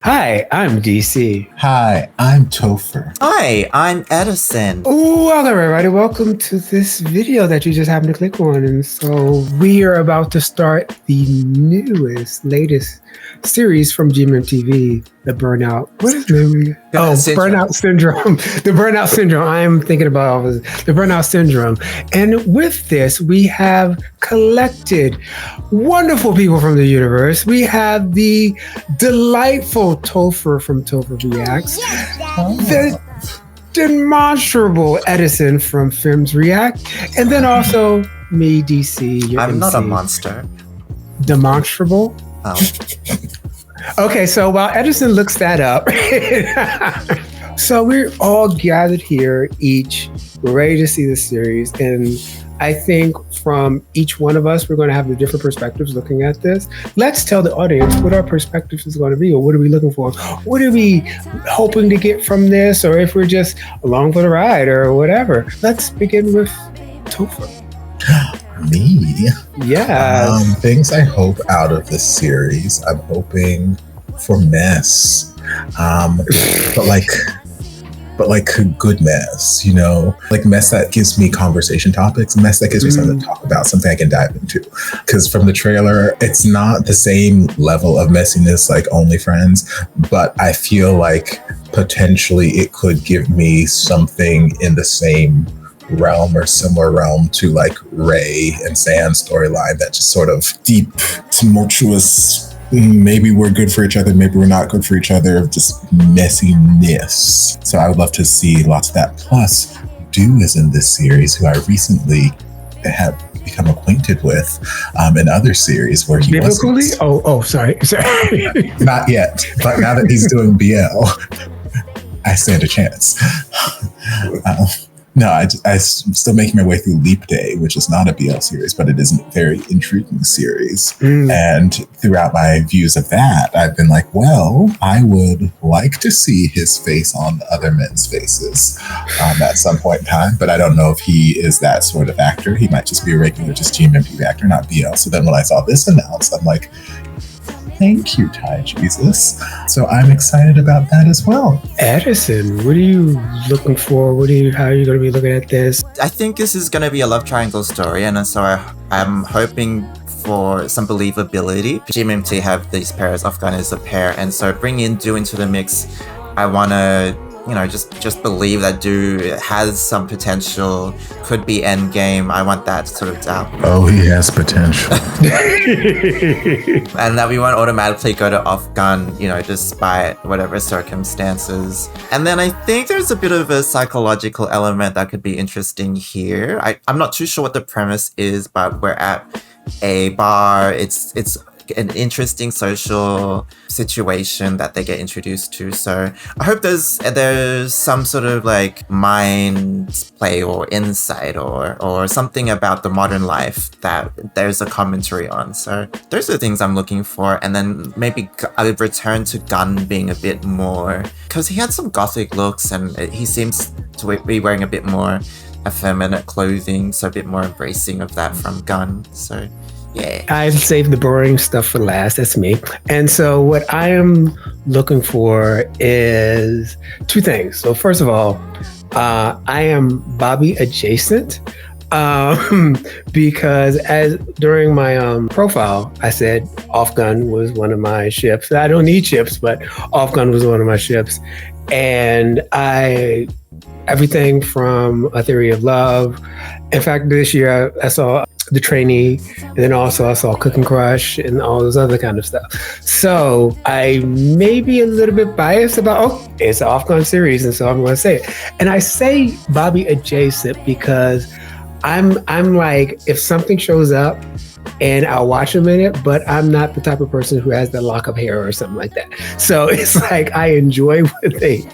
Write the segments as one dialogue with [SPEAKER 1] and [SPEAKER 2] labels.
[SPEAKER 1] Hi, I'm DC.
[SPEAKER 2] Hi, I'm Topher.
[SPEAKER 3] Hi, I'm Edison.
[SPEAKER 1] Welcome everybody. Welcome to this video that you just happened to click on. And so we are about to start the latest series from GMMTV, the Burnout. What is the name? Burnout Syndrome. The Burnout Syndrome. I am thinking about the Burnout Syndrome. And with this, we have collected wonderful people from the universe. We have the delightful Topher from Topher Reacts. The demonstrable Edison from Femmes React. And then also me, DC.
[SPEAKER 3] I'm
[SPEAKER 1] MC.
[SPEAKER 3] not a monster.
[SPEAKER 1] Demonstrable?
[SPEAKER 3] Oh.
[SPEAKER 1] Okay, so while Edison looks that up, so we're all gathered here, each ready to see the series. And I think from each one of us, we're going to have the different perspectives looking at this. Let's tell the audience what our perspective is going to be, or what are we looking for? What are we hoping to get from this, or if we're just along for the ride or whatever. Let's begin with Topher.
[SPEAKER 2] Me?
[SPEAKER 1] Yeah.
[SPEAKER 2] Things I hope out of this series. I'm hoping for mess. But like good mess, you know, like mess that gives me conversation topics, mess that gives me something to talk about, something I can dive into. Because from the trailer, it's not the same level of messiness like Only Friends, but I feel like potentially it could give me something in the same realm or similar realm to like Ray and Sam's storyline, that just sort of deep, tumultuous, maybe we're good for each other, maybe we're not good for each other, just messiness. So I would love to see lots of that. Plus, Dew is in this series, who I recently have become acquainted with in other series where he wasn't.
[SPEAKER 1] Sorry.
[SPEAKER 2] Not yet, but now that he's doing BL, I stand a chance. No, I'm still making my way through Leap Day, which is not a BL series, but it is a very intriguing series. And throughout my views of that, I've been like, well, I would like to see his face on other men's faces at some point in time, but I don't know if he is that sort of actor. He might just be a regular, just GMMTV actor, not BL. So then when I saw this announced, I'm like, thank you, Ty Jesus. So I'm excited about that as well.
[SPEAKER 1] Edison, what are you looking for? How are you going to be looking at this?
[SPEAKER 3] I think this is going to be a love triangle story, and so I'm hoping for some believability. GMMT have these pairs, OffGun is a pair, and so bringing in Dew into the mix, I want to, just believe that Dew has some potential, could be endgame. I want that sort of doubt.
[SPEAKER 2] Oh, he has potential.
[SPEAKER 3] And that we won't automatically go to OffGun, despite whatever circumstances. And then I think there's a bit of a psychological element that could be interesting here. I'm not too sure what the premise is, but we're at a bar. It's an interesting social situation that they get introduced to. So I hope there's some sort of like mind play or insight or something about the modern life that there's a commentary on. So those are the things I'm looking for. And then maybe I would return to Gun being a bit more, because he had some gothic looks and he seems to be wearing a bit more effeminate clothing, so a bit more embracing of that from Gun. So yeah.
[SPEAKER 1] I've saved the boring stuff for last. That's me. And so what I am looking for is two things. So first of all, I am Bobby adjacent because as during my profile, I said OffGun was one of my ships. I don't need ships, but OffGun was one of my ships. And everything from A Theory of Love. In fact, this year I saw The Trainee, and then also I saw Cook and Crush and all those other kind of stuff. So I may be a little bit biased about, it's an OffGun series, and so I'm going to say it. And I say Bobby adjacent because I'm like, if something shows up and I'll watch a minute, but I'm not the type of person who has the lock of hair or something like that. So it's like I enjoy what they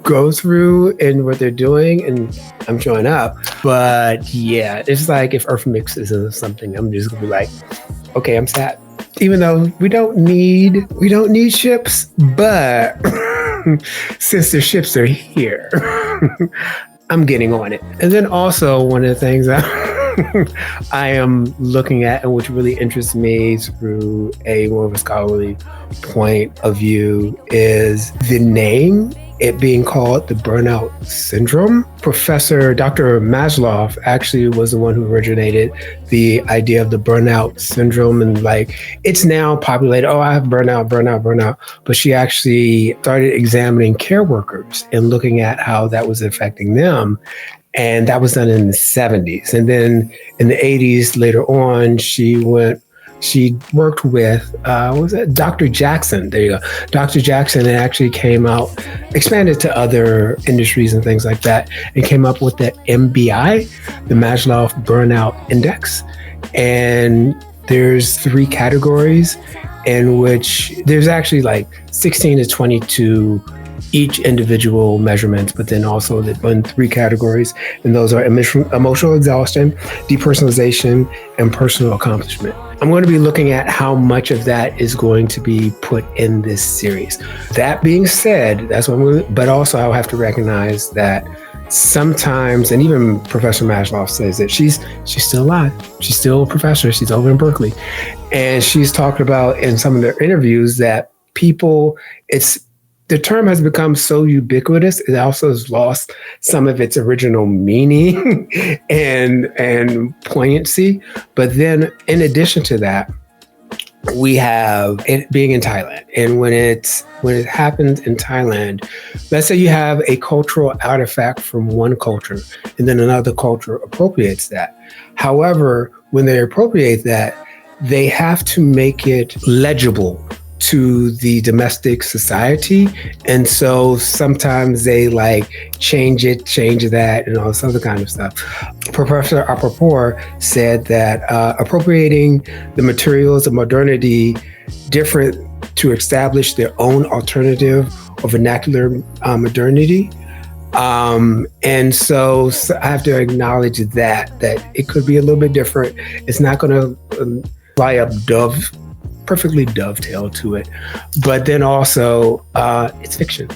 [SPEAKER 1] go through and what they're doing, and I'm showing up. But yeah, it's like if Earth mixes or something, I'm just gonna be like, okay, I'm sad. Even though we don't need ships, but since the ships are here, I'm getting on it. And then also one of the things I am looking at, and which really interests me through a more of a scholarly point of view, is the name, it being called the Burnout Syndrome. Professor Dr. Maslow actually was the one who originated the idea of the Burnout Syndrome, and like it's now populated, oh, I have burnout. But she actually started examining care workers and looking at how that was affecting them. And that was done in the 70s. And then in the 80s, later on, she worked with, what was it? Dr. Jackson. There you go. Dr. Jackson actually came out, expanded to other industries and things like that, and came up with the MBI, the Maslow Burnout Index. And there's 3 categories in which there's actually like 16 to 22 each individual measurements, but then also in 3 categories. And those are emotional exhaustion, depersonalization, and personal accomplishment. I'm going to be looking at how much of that is going to be put in this series. That being said, that's what but also I'll have to recognize that sometimes, and even Professor Maslow says that she's still alive. She's still a professor. She's over in Berkeley. And she's talked about in some of their interviews that people, the term has become so ubiquitous, it also has lost some of its original meaning and poignancy. But then in addition to that, we have it being in Thailand. And when it happens in Thailand, let's say you have a cultural artifact from one culture and then another culture appropriates that. However, when they appropriate that, they have to make it legible to the domestic society. And so sometimes they like change that, and all this other kind of stuff. Professor Apapor said that appropriating the materials of modernity different to establish their own alternative or vernacular modernity. And so I have to acknowledge that it could be a little bit different. It's not going to fly up perfectly dovetail to it, but then also it's fiction.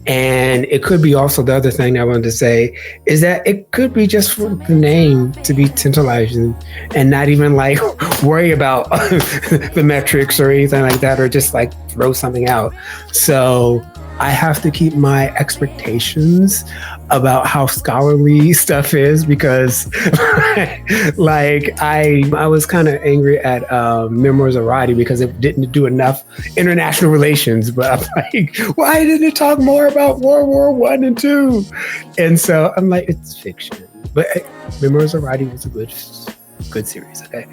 [SPEAKER 1] And it could be also, the other thing I wanted to say is that it could be just for the name to be tantalizing and not even like worry about the metrics or anything like that, or just like throw something out. So I have to keep my expectations about how scholarly stuff is, because like I was kind of angry at Memoirs of Roddy because it didn't do enough international relations. But I'm like, why didn't it talk more about World War I and II? And so I'm like, it's fiction. But Memoirs of Roddy was a good series. Okay,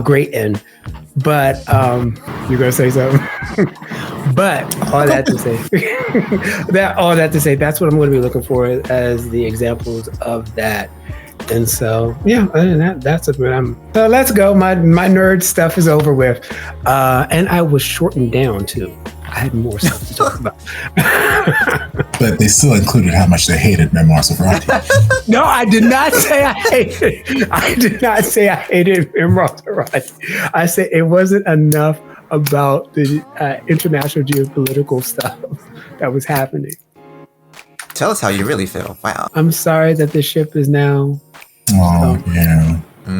[SPEAKER 1] great end. But you're gonna say something. But all that to say, that's what I'm going to be looking for as the examples of that. And so, yeah, other than that, that's what so let's go. My nerd stuff is over with. And I was shortened down too. I had more stuff to talk about.
[SPEAKER 2] But they still included how much they hated Memoirs of Roddy.
[SPEAKER 1] No, I did not say I hated Memoirs of Roddy. I said it wasn't enough about the international geopolitical stuff that was happening.
[SPEAKER 3] Tell us how you really feel. Wow.
[SPEAKER 1] I'm sorry that the ship is now.
[SPEAKER 2] Oh, yeah.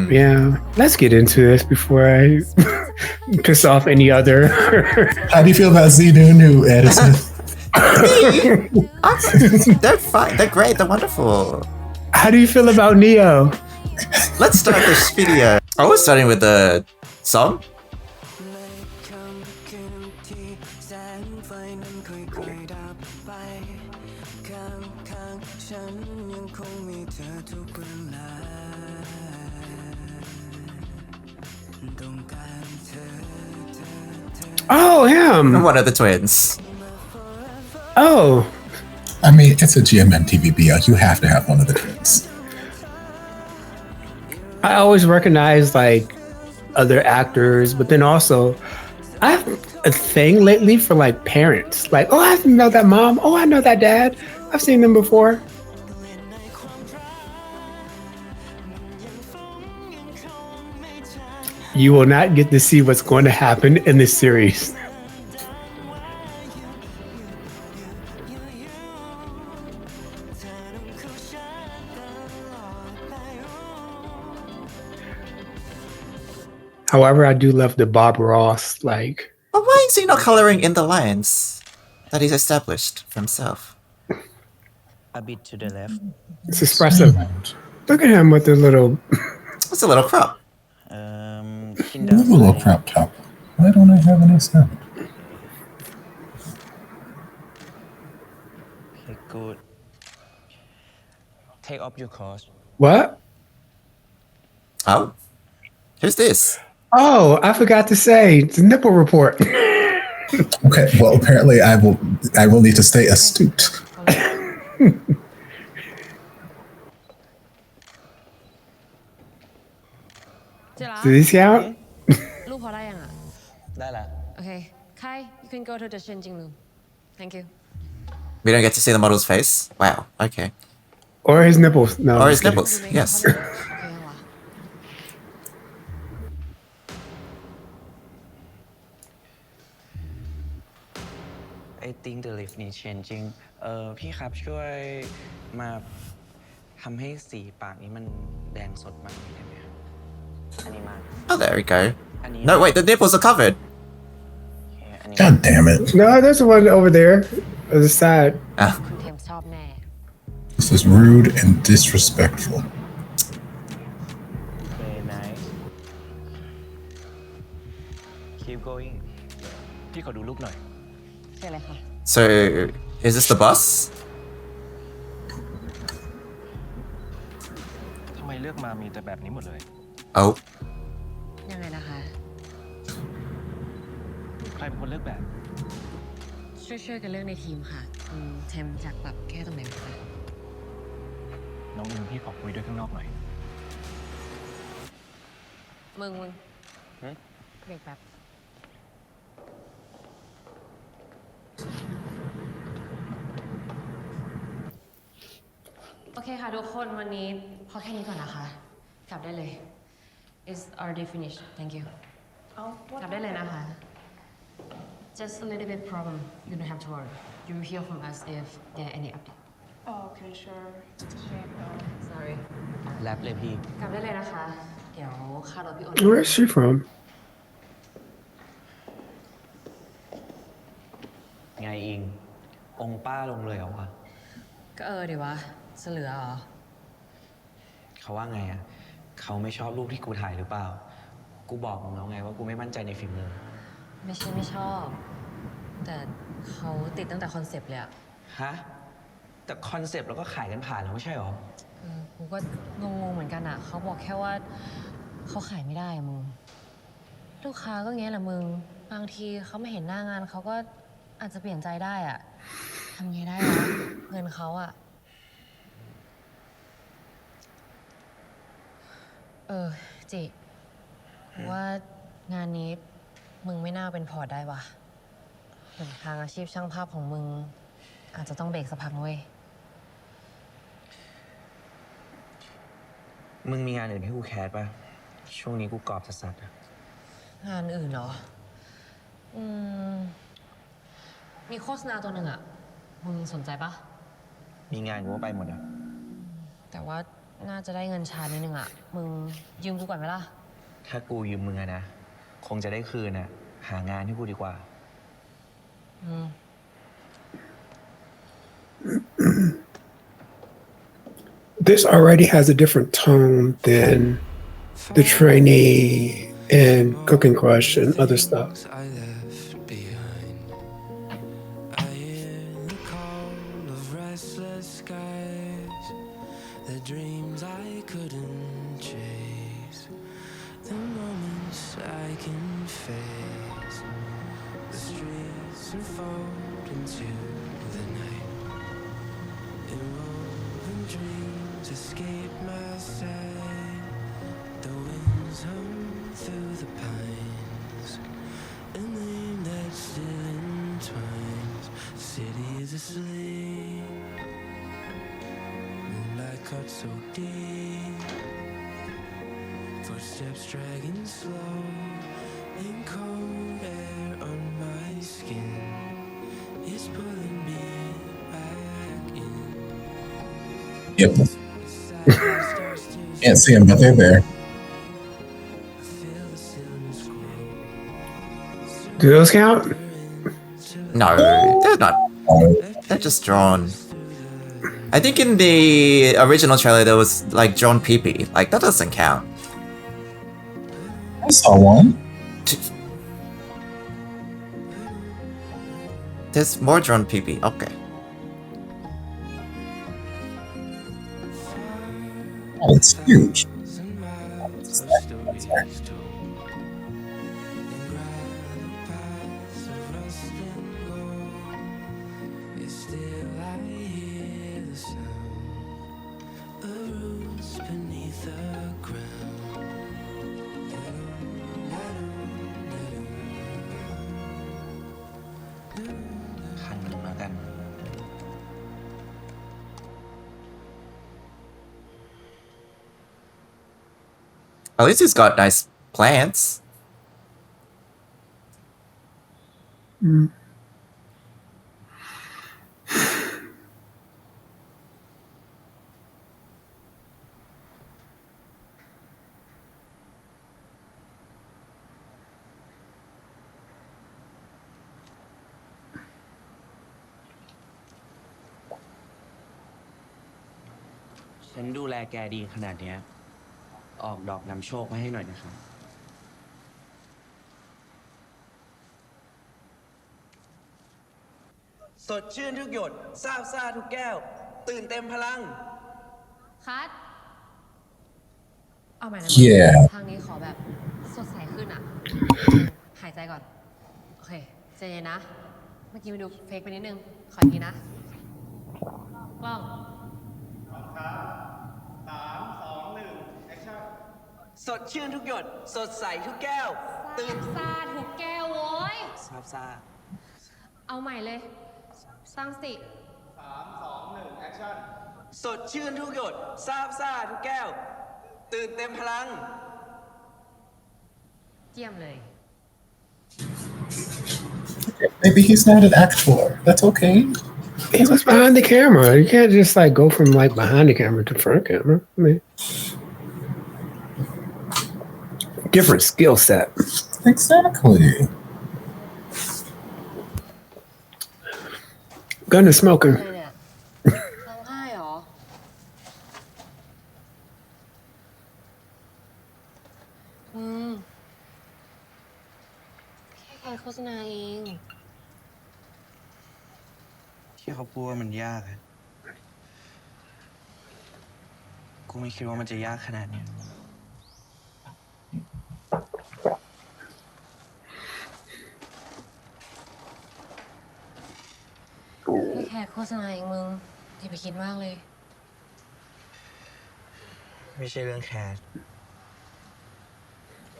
[SPEAKER 1] Yeah. Let's get into this before I piss off any other.
[SPEAKER 2] How do you feel about Xenu, Edison?
[SPEAKER 3] They're fine. They're great. They're wonderful.
[SPEAKER 1] How do you feel about Neo?
[SPEAKER 3] Let's start this video. I was starting with the song.
[SPEAKER 1] Oh, him.
[SPEAKER 3] One of the twins.
[SPEAKER 1] Oh.
[SPEAKER 2] I mean, it's a GMMTV BL. You have to have one of the twins.
[SPEAKER 1] I always recognize like other actors, but then also I have a thing lately for like parents. Like, oh, I know that mom. Oh, I know that dad. I've seen them before. You will not get to see what's going to happen in this series. However, I do love the Bob Ross, like,
[SPEAKER 3] But why is he not coloring in the lines that he's established for himself?
[SPEAKER 4] A bit to the left.
[SPEAKER 1] it's expressive. Look at him with the little.
[SPEAKER 3] It's a little crop.
[SPEAKER 4] Chin
[SPEAKER 2] I love a little crop top. Why don't I have any sound?
[SPEAKER 4] Okay, good. Take off your clothes.
[SPEAKER 1] What?
[SPEAKER 3] Oh, who's this?
[SPEAKER 1] Oh, I forgot to say, it's a nipple report.
[SPEAKER 2] Okay, well, apparently I will need to stay astute.
[SPEAKER 1] Did he see out?
[SPEAKER 5] รูปพอได้ยังอ่ะ
[SPEAKER 4] ได้ละ
[SPEAKER 5] Okay Kai you can go to the changing room thank you
[SPEAKER 3] We don't get to see the model's face? Wow, okay.
[SPEAKER 1] Or his nipples. No.
[SPEAKER 3] Or
[SPEAKER 1] I'm
[SPEAKER 3] his
[SPEAKER 1] kidding.
[SPEAKER 3] nipples, yes.
[SPEAKER 5] โอเคว่ะ
[SPEAKER 4] I think the lift needs changing พี่ครับช่วยมาทำให้สีปากนี้มันแดงสดมากนิดได้ไหมครับอันนี้มาก
[SPEAKER 3] Oh, there we go.
[SPEAKER 4] อันนี้
[SPEAKER 3] No, wait, the nipples are covered.
[SPEAKER 4] อันนี้
[SPEAKER 2] God damn it.
[SPEAKER 1] No, there's one over there. On the side.
[SPEAKER 3] Ah,
[SPEAKER 5] คุณเทมชอบแน่
[SPEAKER 2] This is rude and disrespectful.
[SPEAKER 4] Very nice keep going พี่ขอดูรูปหน่อย
[SPEAKER 5] เชิญเลยค่ะ
[SPEAKER 3] so is this the boss?
[SPEAKER 6] ทำไมเลือกมามีแต่แบบนี้หมดเลย
[SPEAKER 3] Oh,
[SPEAKER 5] ยังไงนะคะ
[SPEAKER 6] ใครเป็นคนเลือกแบบ
[SPEAKER 5] ช่วยกันเรื่องในทีมค่ะเทมจากปรับแค่ตรงไหนไหมคะ
[SPEAKER 6] น้องอิงพี่ขอคุยด้วยข้างนอกหน่อย
[SPEAKER 5] มึง
[SPEAKER 4] หืม
[SPEAKER 5] เบรกแป๊บโอเคค่ะทุกคนวันนี้พอแค่นี้ก่อนนะคะกลับได้เลย Is already finished thank you กลับได้เลยนะคะ Just a little bit problem you don't have to worry you will hear from us if there are any update
[SPEAKER 7] Okay, sure.
[SPEAKER 5] sorry
[SPEAKER 4] แรปเลยพี่
[SPEAKER 5] กลับได้เลยนะคะ เดี๋ยวค่ารถพี่โอน
[SPEAKER 1] Where is she from?
[SPEAKER 4] ไงอิง องค์ป้าลงเลยเหรอวะ
[SPEAKER 5] ก็ดิวะเสลือเหรอ
[SPEAKER 4] เขาว่าไงอ่ะ เขาไม่ชอบรูปที่กูถ่ายหรือเปล่า กูบอกมึงแล้วไงว่ากูไม่มั่นใจในฝีมือ
[SPEAKER 5] ไม่ใช่ไม่ชอบ แต่เขาติดตั้งแต่คอนเซปต์เลยอะ
[SPEAKER 4] ฮะ แต่คอนเซปต์เราก็ขายกันผ่านแล้วไม่ใช่หรอ
[SPEAKER 5] กูก็งงๆเหมือนกันอะเขาบอกแค่ว่าเขาขายไม่ได้อะมึง ลูกค้าก็เงี้ยแหละมึง บางทีเขาไม่เห็นหน้างานเขาก็อาจจะเปลี่ยนใจได้อะทำไงได้วะเงินเขาอะจิกูว่างานนี้มึงไม่น่าเป็นพอร์ตได้วะหนทางอาชีพช่างภาพของมึง อาจจะต้องเบรกสักพักนะเว้ย
[SPEAKER 4] มึงมีงานอื่นให้กูแคสป่ะ ช่วงนี้กูกรอบสัสๆอะ
[SPEAKER 5] งานอื่นเหรอ มีโฆษณาตัวหนึ่งอะมึงสนใจปะ
[SPEAKER 4] มีงานกูก็ไปหมดอะ
[SPEAKER 5] แต่ว่าน่าจะได้เงินช้านิดนึงอะมึงยืมกูก่อนไหมล่ะ
[SPEAKER 4] ถ้ากูยืมมึงอะนะ คงจะได้คืนอะหางานให้กูดีกว่า
[SPEAKER 1] This already has a different tone than the trainee and Cooking Crush and other stuff.
[SPEAKER 8] I left behind. I hear the call of restless skies, the dreams I couldn't chase, the moments I can face, the streets unfold into the night. Inwoven dreams escape my sight. The winds hum through the pines. A name that still entwines. City is asleep. Moonlight cut so deep. Footsteps dragging slow. And cold air on my skin is pulling me back in.
[SPEAKER 2] Yep. Can't see them, but they're there.
[SPEAKER 8] I feel the silhouette
[SPEAKER 1] Do those count?
[SPEAKER 3] No, they're not. They're just drawn. I think in the original trailer there was like drawn pee-pee. Like that doesn't count.
[SPEAKER 2] I saw one.
[SPEAKER 3] There's more drawn pee-pee. Okay.
[SPEAKER 2] Oh, it's huge.
[SPEAKER 8] Beneath the ground.
[SPEAKER 4] คันหนึ่งแล้วกัน
[SPEAKER 3] At least he's got nice plants.
[SPEAKER 1] Mm.
[SPEAKER 4] ฉันดูแลแกดีขนาดเนี้ยออกดอกนำโชคมาให้หน่อยนะครับสดชื่นทุกหยดซาบซ่าทุกแก้ว ตื่นเต็มพลัง
[SPEAKER 5] คัดเอาใหม่นะ
[SPEAKER 2] Yeah
[SPEAKER 5] ทางนี้ขอแบบสดใสขึ้นอ่ะ หายใจก่อน โอเคใจเย็นนะ เมื่อกี้ไปดูเฟกไปนิดนึง ขออีกทีนะกล้อง
[SPEAKER 4] สดชื่นทุกหยด สดใสทุกแก้ว ตื่น
[SPEAKER 5] ซาถูกแก้วโว้ย
[SPEAKER 4] ซาบซ่า
[SPEAKER 5] เอาใหม่เลย สร้างสติ
[SPEAKER 4] สดชื่นทุกหยดซาบซ่าทุกแก้ว ตื่นเต็มพลัง
[SPEAKER 5] เยี่ยมเลย
[SPEAKER 2] Maybe he's not an actor. That's okay.
[SPEAKER 1] He was behind the camera. You can't just like go from like behind the camera to front camera. I mean, different skill set.
[SPEAKER 2] Exactly.
[SPEAKER 1] Gun is smoking.
[SPEAKER 5] อะไรเนี่ยร้องไห้เหรอ แค่โฆษณาเอง
[SPEAKER 4] ที่เขาพูดว่ามันยากอะกูไม่คิดว่ามันจะยากขนาดนี้
[SPEAKER 5] แค่โฆษณาเองมึงอย่าไปคิดมากเลย
[SPEAKER 4] ไม่ใช่เรื่องแคส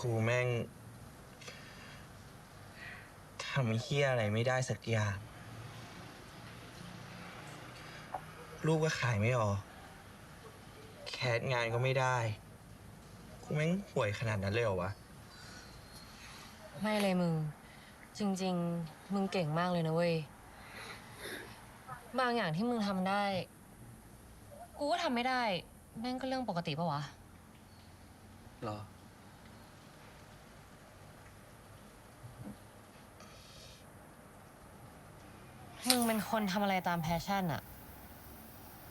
[SPEAKER 4] กูแม่งทำเฮี้ยอะไรไม่ได้สักอย่างรูปก็ขายไม่ออกแคสงานก็ไม่ได้กูแม่งห่วยขนาดนั้นเลยเหรอวะ
[SPEAKER 5] ไม่เลยมึง จริงๆ มึงเก่งมากเลยนะเว้ย บางอย่างที่มึงทำได้ กูก็ทำไม่ได้ แม่งก็เรื่องปกติปะวะ
[SPEAKER 4] หรอ
[SPEAKER 5] มึงเป็นคนทำอะไรตามแพชชั่นอะ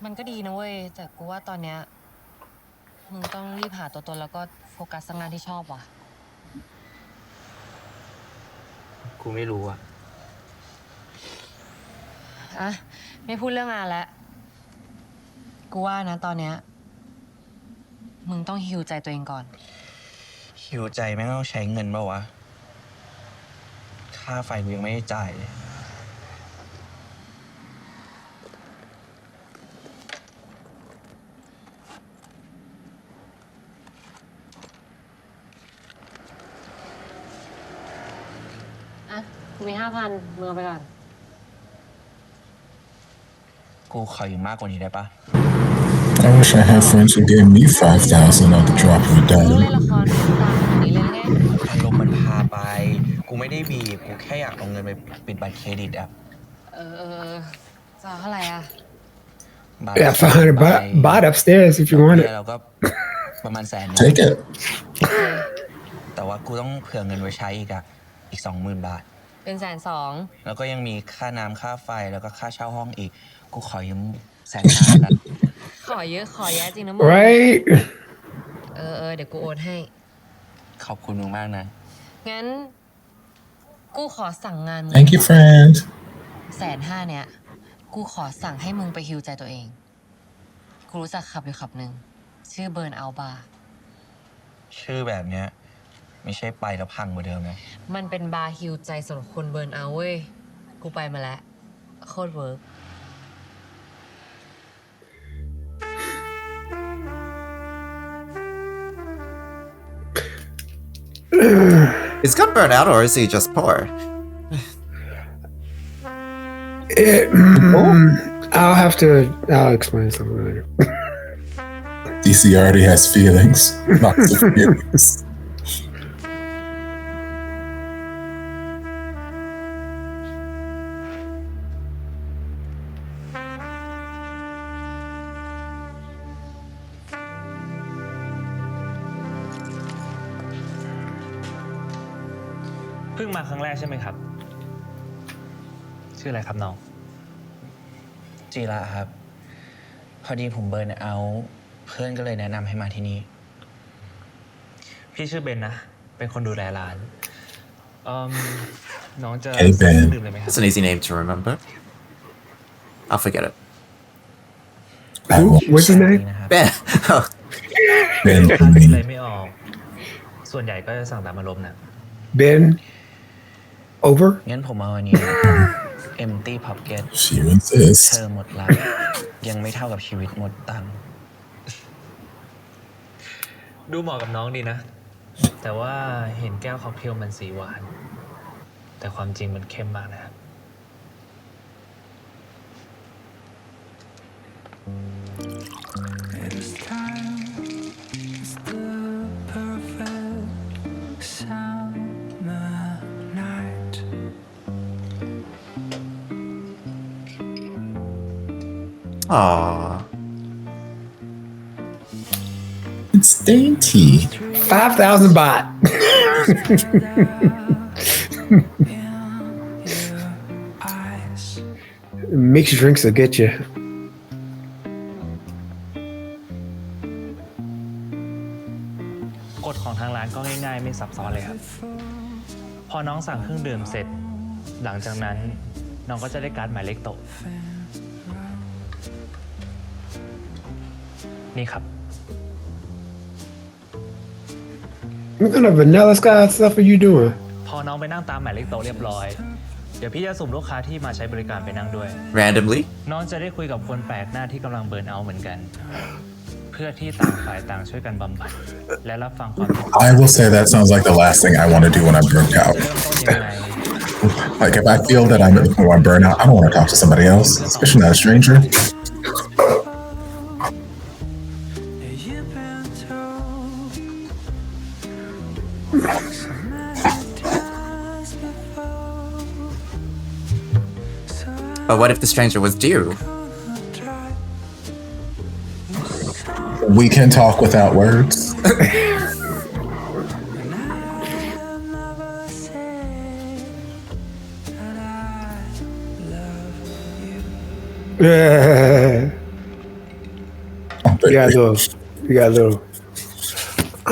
[SPEAKER 5] มันก็ดีนะเว้ย แต่กูว่าตอนเนี้ยมึงต้องรีบหาตัวตนแล้วก็โฟกัสงานที่ชอบว่ะ
[SPEAKER 4] กูไม่รู้อะ
[SPEAKER 5] อ่ะ ไม่พูดเรื่องงานแล้ว กูว่านะตอนเนี้ยมึงต้องฮีลใจตัวเองก่อน
[SPEAKER 4] หิวใจแม่งต้องใช้เงินป่าวะ ค่าไฟกูยังไม่ได้จ่ายเลย
[SPEAKER 5] อ่ะ กูมี 5,000 มึงเอาไปก่อน
[SPEAKER 4] กูขออยู่มากกว่านี้ได้ปะ
[SPEAKER 2] I wish I had friends who gave me 5,000 at the drop of a
[SPEAKER 5] มึงเล่น
[SPEAKER 2] dime.
[SPEAKER 5] ละครตามขนาดนี้เลยไง
[SPEAKER 4] อารมณ์มันพาไป กูไม่ได้บีบ กูแค่อยากเอาเงินไปปิดบัตรเครดิตอะ
[SPEAKER 5] จะเอาเท่าไหร่อ่ะ
[SPEAKER 4] บัตร
[SPEAKER 1] Yeah, 500 baht upstairs if you want
[SPEAKER 4] เนี่ย
[SPEAKER 1] it.
[SPEAKER 4] เราก็ประมาณ100,000
[SPEAKER 2] Take it.
[SPEAKER 4] แต่ว่ากูต้องเผื่อเงินไว้ใช้อีก 20,000 บาท
[SPEAKER 5] เป็น120,000
[SPEAKER 4] แล้วก็ยังมีค่าน้ำค่าไฟแล้วก็ค่าเช่าห้องอีก กูขอยืม150,000กัน
[SPEAKER 5] ขอเยอะขอแยะจริงนะมึง
[SPEAKER 1] Right?
[SPEAKER 5] เดี๋ยวกูโอนให้
[SPEAKER 4] ขอบคุณมึงมากนะ
[SPEAKER 5] งั้น กูขอสั่งงานมึง
[SPEAKER 2] Thank you, friend.
[SPEAKER 5] 150,000เนี่ย กูขอสั่งให้มึงไปฮิวใจตัวเอง กูรู้จักขับอยู่ขับหนึ่งชื่อเบิร์นเอาบาร์
[SPEAKER 4] ชื่อแบบเนี้ยไม่ใช่ไปแล้วพังเหมือนเดิมนะ
[SPEAKER 5] มันเป็นบาร์ฮิวใจสำหรับคนเบิร์นเอาเว้ย กูไปมาแล้ว โคตรเวิร์ก
[SPEAKER 3] Is Gun burnout or is he just poor?
[SPEAKER 1] I'll explain something later.
[SPEAKER 2] DC already has feelings. Lots of feelings.
[SPEAKER 6] เพิ่งมาครั้งแรกใช่ไหมครับ ชื่ออะไรครับน้อง
[SPEAKER 4] จีระครับ พอดีผมเบิร์นเอาท์เพื่อนก็เลยแนะนำให้มาที่นี่
[SPEAKER 6] พี่ชื่อเบนนะ เป็นคนดูแลร้านน้องจะ
[SPEAKER 2] Hey, Ben.
[SPEAKER 6] ดื่มเลยไหมครับ
[SPEAKER 3] It's an easy name to remember. I'll forget it.
[SPEAKER 1] Who? What's his name?
[SPEAKER 4] นะครับ
[SPEAKER 3] Ben. Oh,
[SPEAKER 2] Ben
[SPEAKER 6] ถ้าคิดอะไรไม่ออก ส่วนใหญ่ก็จะสั่งตามอารมณ์นะ
[SPEAKER 1] Ben? Over?
[SPEAKER 4] งั้นผมเอาอันนี้ Empty Pocket
[SPEAKER 2] she
[SPEAKER 4] เธ
[SPEAKER 2] insists.
[SPEAKER 4] อหมดรักยังไม่เท่ากับชีวิตหมดตังค์
[SPEAKER 6] ดูเหมาะกับน้องดีนะ แต่ว่าเห็นแก้วค็อกเทลมันสีหวาน แต่ความจริงมันเข้มมากนะครับ
[SPEAKER 8] It's time. It's the perfect summer night.
[SPEAKER 3] Aww.
[SPEAKER 2] It's dainty.
[SPEAKER 1] 5,000 baht.
[SPEAKER 8] Eyes.
[SPEAKER 1] Mixed drinks will get you.
[SPEAKER 6] กฎของทางร้านก็ง่ายๆไม่ซับซ้อนเลยครับ พอน้องสั่งเครื่องดื่มเสร็จ หลังจากนั้นน้องก็จะได้การ์ดหมายเลขโต๊ะ นี่ครับ
[SPEAKER 1] What kind of vanilla sky stuff are you doing?
[SPEAKER 6] พอน้องไปนั่งตามหมายเลขโต๊ะเรียบร้อย เดี๋ยวพี่จะสุ่มลูกค้าที่มาใช้บริการไปนั่งด้วย
[SPEAKER 3] Randomly?
[SPEAKER 6] น้องจะได้คุยกับคนแปลกหน้าที่กำลังเบิร์นเอาท์เหมือนกัน เพื่อที่ต่างฝ่ายต่างช่วยกันบำบัดและรับฟังความคิด
[SPEAKER 2] I will say that sounds like the last thing I want to do when I'm burnt
[SPEAKER 6] จะ
[SPEAKER 2] out.
[SPEAKER 6] เริ่มต้นยังไง
[SPEAKER 2] Like if I feel that I'm at the point where I'm burnt out, I don't want to talk to somebody else, especially not a stranger.
[SPEAKER 8] You've been told so many times before. So
[SPEAKER 3] But what if the stranger was due?
[SPEAKER 8] I'm gonna try.
[SPEAKER 2] We can talk without words.
[SPEAKER 8] And I have never said that I love you.
[SPEAKER 1] You got a little. You got a little.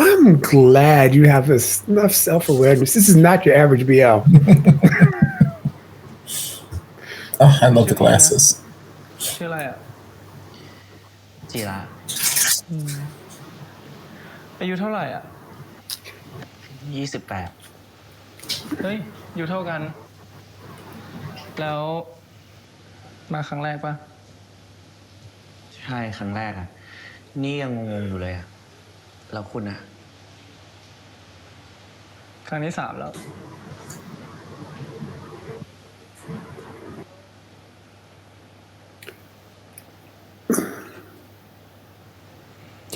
[SPEAKER 1] I'm glad you have enough self-awareness. This is not your average BL.
[SPEAKER 2] Oh, I love the glasses.
[SPEAKER 6] ชื่ออะไรอ่ะ
[SPEAKER 4] จีระ
[SPEAKER 6] อายุเท่าไหร่อ่ะ
[SPEAKER 4] 28
[SPEAKER 6] เฮ้ย อยู่เท่ากัน แล้วมาครั้งแรกปะ
[SPEAKER 4] ใช่ครั้งแรกอะนี่ยังงงๆอยู่เลยอะแล้วคุณอะ
[SPEAKER 6] ครั้งที่ 3 แล้ว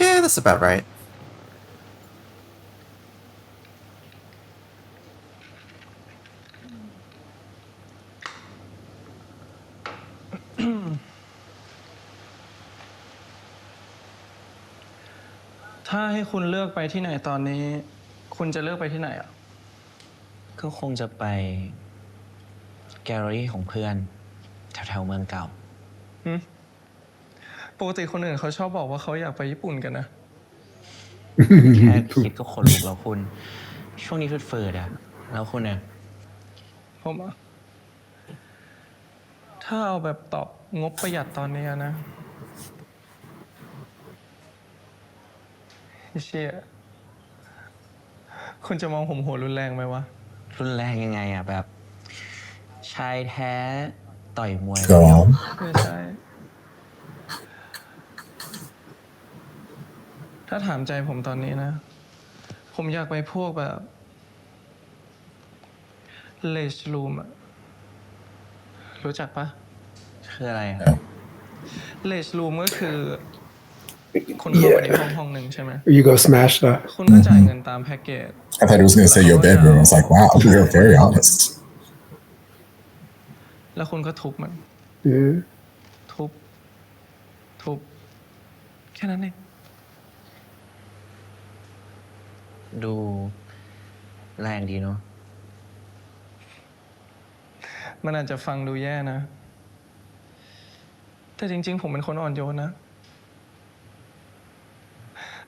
[SPEAKER 3] Yeah, that's about right. .
[SPEAKER 7] ถ้าให้คุณเลือกไปที่ไหนตอนนี้ คุณจะเลือกไปที่ไหนอ่ะ
[SPEAKER 4] ก็คงจะไป แกลเลอรี่ของเพื่อนแถวๆเมืองเก่า
[SPEAKER 7] ปกติคนอื่นเขาชอบบอกว่าเขาอยากไปญี่ปุ่นกันนะ
[SPEAKER 4] แค่คิดก็ขนลุกแล้วคุณ ช่วงนี้เฟิร์ดๆอะแล้วคุณเนี่ย
[SPEAKER 7] ผมอะถ้าเอาแบบตอบงบประหยัดตอนนี้นะเชี่ยคุณจะมองผมโหดรุนแรงไหมวะ
[SPEAKER 4] รุนแรงยังไงอะแบบ ชายแท้ต่อยมวย
[SPEAKER 2] Go on.
[SPEAKER 7] ไม่ใช่ ถ้าถามใจผมตอนนี้นะ ผมอยากไปพวกแบบเลชรูมอะรู้จักปะ
[SPEAKER 4] คืออะไรอะ
[SPEAKER 7] เลชรูมก็คือ คุณเข้าไปในห้องหนึ่งใช่ไหม
[SPEAKER 1] You go smash that.
[SPEAKER 7] คุณก็จ่ายเงินตามแพ็กเกจ
[SPEAKER 2] I thought it was going to say your bedroom. I was like, wow, we are very honest.
[SPEAKER 7] แล้วคุณก็ทุบมัน
[SPEAKER 1] Yeah.
[SPEAKER 7] ทุบ แค่นั้นเอง
[SPEAKER 4] ดูแรงดีเนาะ
[SPEAKER 7] มันอาจจะฟังดูแย่นะ แต่จริงๆ ผมเป็นคนอ่อนโยนนะ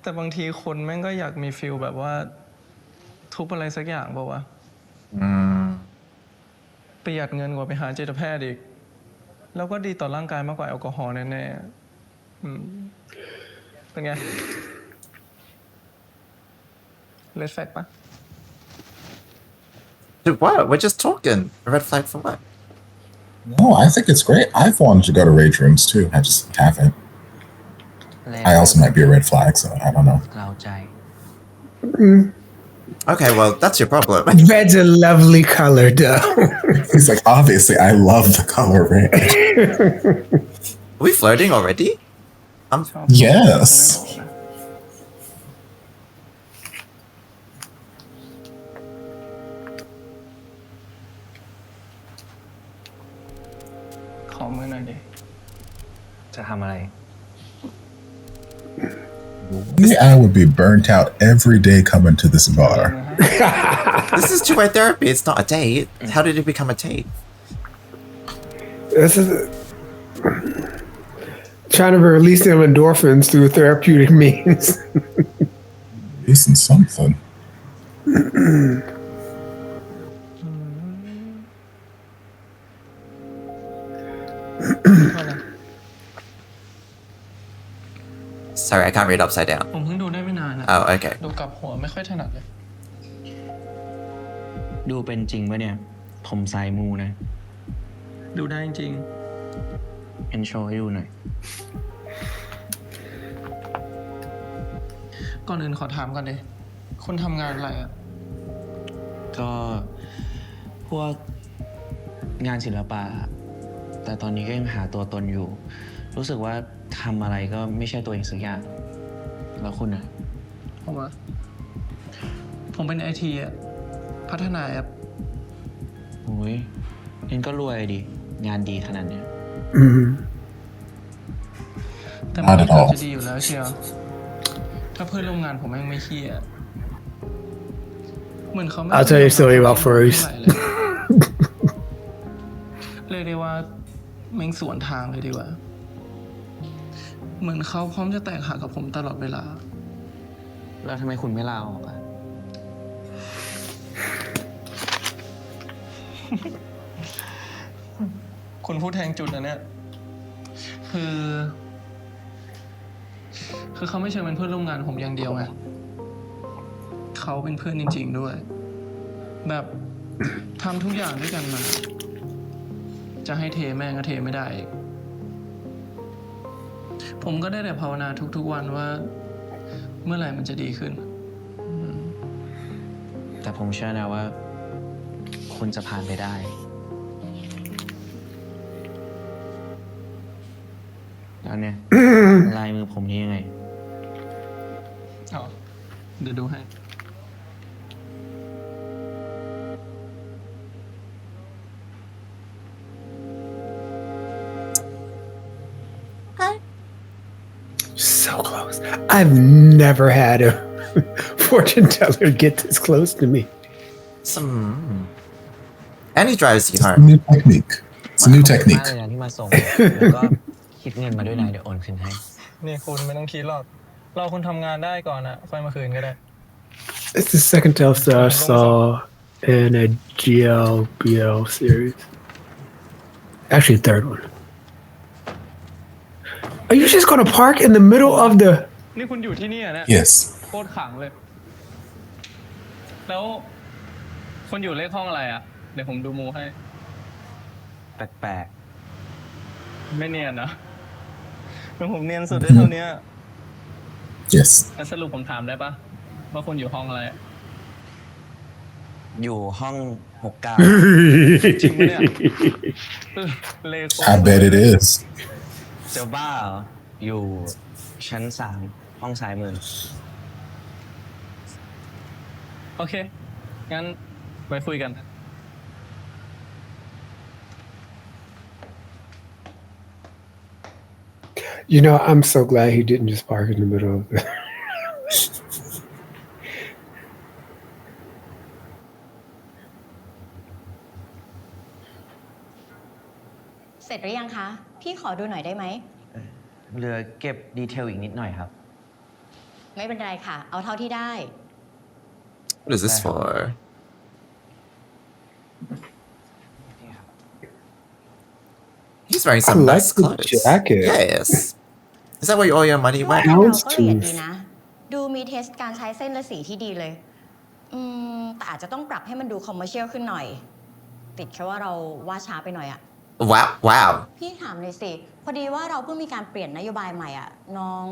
[SPEAKER 7] แต่บางทีคนแม่งก็อยากมีฟิลแบบว่า ทุบอะไรสักอย่างเปล่าวะ ประหยัดเงินกว่าไปหาจิตแพทย์อีก แล้วก็ดีต่อร่างกายมากกว่าแอลกอฮอล์แน่ๆเป็นไง เลดแฟกปะ
[SPEAKER 3] Dude, what? We're just talking. A red flag for what?
[SPEAKER 2] No, I think it's great. I've wanted to go to rage rooms too. I just haven't.
[SPEAKER 4] แล้ว
[SPEAKER 2] I also might be a red flag, so I don't know.
[SPEAKER 4] เราใจ
[SPEAKER 3] Okay, well, that's your problem.
[SPEAKER 1] Red's a lovely color, though.
[SPEAKER 2] He's like, obviously, I love the color red.
[SPEAKER 3] Are we flirting already?
[SPEAKER 2] Yes.
[SPEAKER 7] ขอมือหน่อยดิ
[SPEAKER 4] จะทำอะไร
[SPEAKER 2] Maybe I would be burnt out every day coming to this bar.
[SPEAKER 3] This is two-way therapy. It's not a date. How did it become a date?
[SPEAKER 1] This is trying to release them endorphins through therapeutic means.
[SPEAKER 2] Isn't something.
[SPEAKER 3] Sorry, I can't read upside down.
[SPEAKER 7] ผมเพิ่งดูได้ไม่นานนะ
[SPEAKER 3] Oh, okay.
[SPEAKER 7] ดูกลับหัวไม่ค่อยถนัดเลย
[SPEAKER 4] ดูเป็นจริงปะเนี่ย ผมสายมูนะ
[SPEAKER 7] ดูได้จริง
[SPEAKER 4] เอ็นโชว์ให้ดูหน่อย
[SPEAKER 7] ก่อนอื่นขอถามก่อนดิคุณทำงานอะไรอ่ะ
[SPEAKER 4] ก็พวกงานศิลปะ แต่ตอนนี้ก็ยังหาตัวตนอยู่ รู้สึกว่าทำอะไรก็ไม่ใช่ตัวเองสักอย่าง แล้วคุณอะ
[SPEAKER 7] ผมเป็นไอทีอ่ะ พัฒนาแอป
[SPEAKER 4] โอ้ยนี่ก็รวยดิ งานดีขนาดเนี้ย
[SPEAKER 7] แต่มันก็เกือบจะดีอยู่แล้วเชียวถ้าเพื่อนร่วมงานผมแม่งไม่ขี้อ่ะเหมือนเขาไม่
[SPEAKER 1] I'll tell you a story about furries.
[SPEAKER 7] เลยได้ว่าแม่งสวนทางเลยดีกว่า เหมือนเขาพร้อมจะแตกหักกับผมตลอดเวลา
[SPEAKER 4] แล้วทำไมคุณไม่ลาออกอะ
[SPEAKER 7] คุณพูดแทงจุดนะเนี่ย คือเขาไม่ใช่เป็นเพื่อนร่วมงานผมอย่างเดียวไง เขาเป็นเพื่อนจริงๆด้วย แบบทำทุกอย่างด้วยกันมา จะให้เทแม่งก็เทไม่ได้อีกผมก็ได้แต่ภาวนาทุกๆวันว่า เมื่อไหร่มันจะดีขึ้น
[SPEAKER 4] แต่ผมเชื่อนะว่า คุณจะผ่านไปได้ แล้วเนี่ย ลายมือผมนี่ยังไง
[SPEAKER 7] เดี๋ยวดูให้
[SPEAKER 1] So close. I've never had a fortune teller get this close to me.
[SPEAKER 3] And he drives you
[SPEAKER 2] It's a
[SPEAKER 3] home.
[SPEAKER 2] new technique. It's a new
[SPEAKER 4] มาก
[SPEAKER 2] technique.
[SPEAKER 4] เลยนะที่มาส่ง แล้วก็คิดเงินมาด้วยนะเดี๋ยวโอนคืนให้
[SPEAKER 7] นี่คุณไม่ต้องคิดหรอก เราคุณทำงานได้ก่อนอะค่อยมาคืนก็ได้
[SPEAKER 1] It's the second Telstar I saw in a GLBL series. Actually, third one. Are you just gonna park in the middle of the?
[SPEAKER 7] นี่คุณอยู่ที่นี่อะเนี่ย
[SPEAKER 2] Yes.
[SPEAKER 7] โคตรขังเลย แล้วคุณอยู่เลขห้องอะไรอะเดี๋ยวผมดูมูให้
[SPEAKER 4] แปลก
[SPEAKER 7] ไม่เนียนนะเป็นผมเนียนสุดได้เท่านี้
[SPEAKER 2] Yes.
[SPEAKER 7] แล้วสรุปผมถามได้ปะว่าคุณอยู่ห้องอะไร
[SPEAKER 4] ๆ อยู่ห้อง69
[SPEAKER 7] จริงปะเนี่ยเลข
[SPEAKER 2] I bet it is.
[SPEAKER 4] จะบ้าเหรออยู่ชั้น 3 ห้องซ้ายมือ
[SPEAKER 7] โอเค งั้นไว้คุยกัน
[SPEAKER 1] You know, I'm so glad he didn't just park in the middle of the.
[SPEAKER 9] เสร็จหรือยังคะ พี่ขอดูหน่อยได้ไหม
[SPEAKER 4] เหลือเก็บดีเทลอีกนิดหน่อยครับ
[SPEAKER 9] ไม่เป็นไรค่ะ เอาเท่าที่ได้
[SPEAKER 3] What is this for? He's wearing some
[SPEAKER 1] I
[SPEAKER 3] nice
[SPEAKER 1] like the
[SPEAKER 3] clothes.
[SPEAKER 1] jacket.
[SPEAKER 3] Yes. Is that where all your money
[SPEAKER 9] ว่า
[SPEAKER 3] went?
[SPEAKER 9] เรา
[SPEAKER 1] Hound's
[SPEAKER 9] ก็ละเอียด
[SPEAKER 1] tooth
[SPEAKER 9] ดีนะ ดูมีเทสการใช้เส้นและสีที่ดีเลย แต่อาจจะต้องปรับให้มันดูคอมเมอร์เชียลขึ้นหน่อย ติดแค่ว่าเราวาดช้าไปหน่อยอะ
[SPEAKER 3] Wow. Wow.
[SPEAKER 9] พี่ถามเลยสิ พอดีว่าเราเพิ่งมีการเปลี่ยนนโยบายใหม่อะน้อง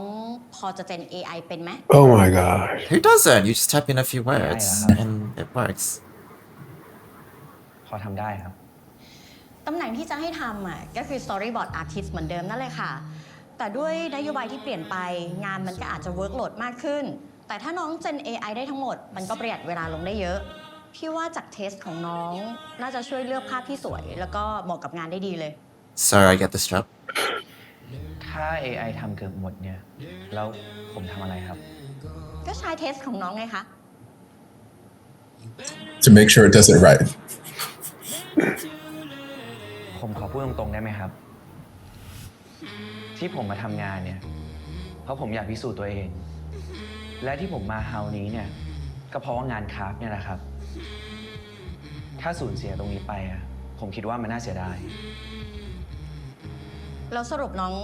[SPEAKER 9] พอจะเจน AI เป็นไหม
[SPEAKER 1] Oh my god.
[SPEAKER 3] Who doesn't? You just type in a few words
[SPEAKER 4] Yeah.
[SPEAKER 3] and it works.
[SPEAKER 4] พอทำได้ครับ
[SPEAKER 9] ตำแหน่งที่จะให้ทำอ่ะก็คือ storyboard artist เหมือนเดิมนั่นเลยค่ะ แต่ด้วยนโยบายที่เปลี่ยนไปงานมันก็อาจจะ workload มากขึ้น แต่ถ้าน้อง Gen AI ได้ทั้งหมด มันก็ประหยัดเวลาลงได้เยอะ พี่ว่าจากเทสของน้องน่าจะช่วยเลือกภาพที่สวย แล้วก็เหมาะกับงานได้ดีเลย
[SPEAKER 3] So I get this job.
[SPEAKER 4] ถ้า AI ทำเกือบหมดเนี่ย แล้วผมทำอะไรครับ
[SPEAKER 9] ก็ใช้เทสของน้องไงคะ
[SPEAKER 2] To make sure it does it right.
[SPEAKER 4] ผมขอพูดตรงๆได้ไหมครับ ที่ผมมาทำงานเนี่ย เพราะผมอยากพิสูจน์ตัวเอง และที่ผมมาเฮานี้เนี่ย ก็เพราะว่างานคราฟต์เนี่ยแหละครับ ถ้าสูญเสียตรงนี้ไปอะผมคิดว่ามันน่าเสียดาย
[SPEAKER 9] แล้วสรุปน้อง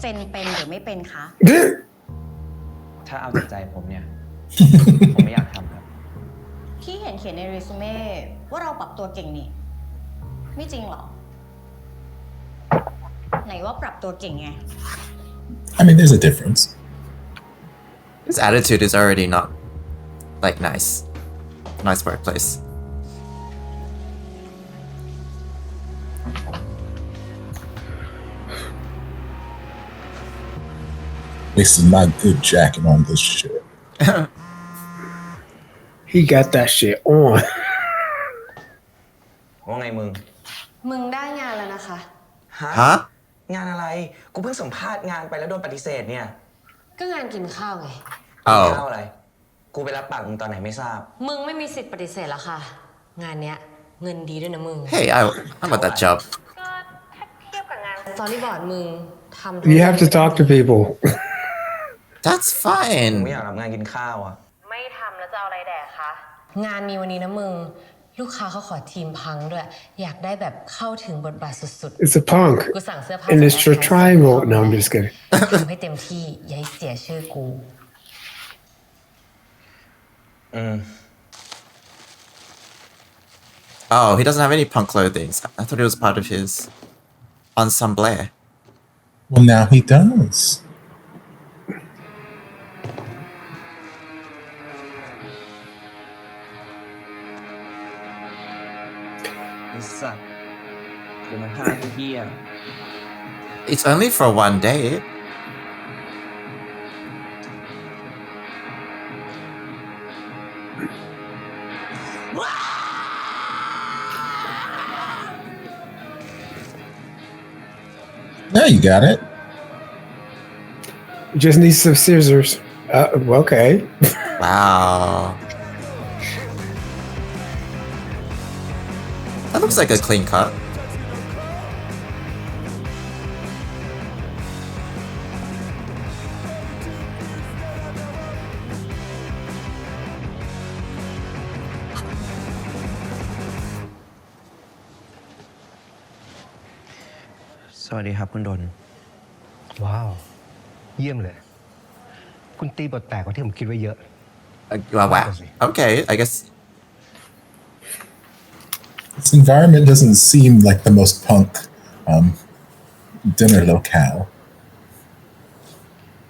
[SPEAKER 9] เจนเป็นหรือไม่เป็นคะ
[SPEAKER 4] ถ้าเอาจากใจผมเนี่ย ผมไม่อยากทำครับ
[SPEAKER 9] พี่เห็นเขียนในเรซูเม่ว่าเราปรับตัวเก่งนี่ ไม่จริงหรอ ไหนว่าปรับตัวเก่งไง
[SPEAKER 2] I mean, there's a difference.
[SPEAKER 3] His attitude is already not like nice. Nice workplace.
[SPEAKER 2] Wasted my good jacket on this shit.
[SPEAKER 1] He got that shit on.
[SPEAKER 4] ว่าไงมึง
[SPEAKER 5] มึงได้งานแล้วนะคะ
[SPEAKER 3] Huh?
[SPEAKER 4] งานอะไร กูเพิ่งสัมภาษณ์งานไปแล้วโดนปฏิเสธเนี่ย
[SPEAKER 5] ก็งานกินข้าวไง
[SPEAKER 4] ข้าว
[SPEAKER 3] Oh.
[SPEAKER 4] อะไร กูไปรับปากมึงตอนไหนไม่ทราบ
[SPEAKER 5] มึงไม่มีสิทธิ์ปฏิเสธแล้วค่ะ งานเนี้ยเงินดีด้วยนะมึง
[SPEAKER 3] Hey, I want that job.
[SPEAKER 5] ก็ถ้าเทียบกับงานสตอรี่บอร์ดมึงทำ
[SPEAKER 1] You have to talk to people.
[SPEAKER 3] That's
[SPEAKER 4] กู
[SPEAKER 3] fine.
[SPEAKER 4] ไม่อยากรับงานกินข้าวอ่ะ
[SPEAKER 5] ไม่ทำแล้วจะเอาอะไรแดกคะ งานมีวันนี้นะมึง ลูกค้าเขาขอทีมพังด้วย อยากได้แบบเข้าถึงบทบาทสุด
[SPEAKER 1] It's a punk.
[SPEAKER 5] ๆ กูสั่งเสื้อผ้า
[SPEAKER 1] And it's a triangle. No, I'm just kidding.
[SPEAKER 5] ทำให้เต็มที่อย่าให้เสียชื่อกู
[SPEAKER 3] Oh, he doesn't have any punk clothing. I thought it was part of his ensemble.
[SPEAKER 2] Well, now he does.
[SPEAKER 4] ไอ้สัสกูมาพาไอ้เหี้ย
[SPEAKER 3] It's only for one day.
[SPEAKER 2] Now you got it.
[SPEAKER 1] You just need some scissors. Okay.
[SPEAKER 3] Wow. That looks like a clean cut.
[SPEAKER 4] Sorry ครับคุณดน
[SPEAKER 10] ว้าว เยี่ยมเลย คุณตีบทแตกกว่าที่ผมคิดไว้เยอะ
[SPEAKER 3] Wow. Okay, I guess.
[SPEAKER 2] This environment doesn't seem like the most punk dinner locale.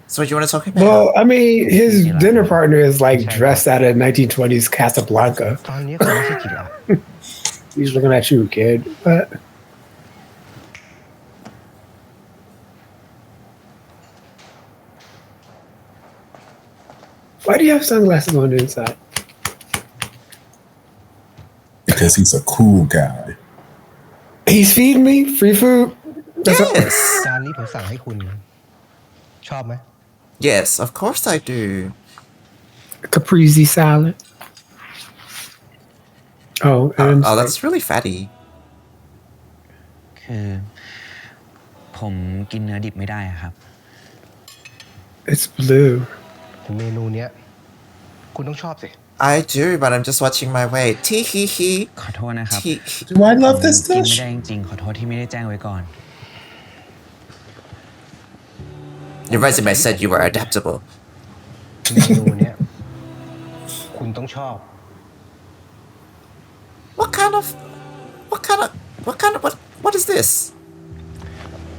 [SPEAKER 3] So what do you want to talk about?
[SPEAKER 1] Well, I mean, his dinner partner is like dressed out of 1920s Casablanca.
[SPEAKER 10] ตอนนี้เขาไม่ใช่กีฬา
[SPEAKER 1] He's looking at you, kid. But why do you have sunglasses on the inside?
[SPEAKER 2] Because he's a cool guy.
[SPEAKER 1] He's feeding me free food.
[SPEAKER 3] Yes.
[SPEAKER 10] จานนี้ผมสั่งให้คุณ ชอบไหม
[SPEAKER 3] Yes, of course I do.
[SPEAKER 1] Caprese salad. Oh, and
[SPEAKER 3] Oh, that's really fatty.
[SPEAKER 4] คือผมกินเนื้อดิบไม่ได้อะครับ
[SPEAKER 1] it's blue.
[SPEAKER 10] เมนูเนี้ย คุณต้องชอบสิ
[SPEAKER 3] I do, but I'm just watching my weight. Tee hee hee.
[SPEAKER 4] ขอโทษนะครับ
[SPEAKER 3] Tee.
[SPEAKER 2] Do I love this
[SPEAKER 4] กินไม่
[SPEAKER 2] dish?
[SPEAKER 4] ได้จริงๆขอโทษที่ไม่ได้แจ้งไว้ก่อน
[SPEAKER 3] Your resume said you were adaptable.
[SPEAKER 10] เมนูเนี้ย คุณต้องชอบ
[SPEAKER 3] What is this?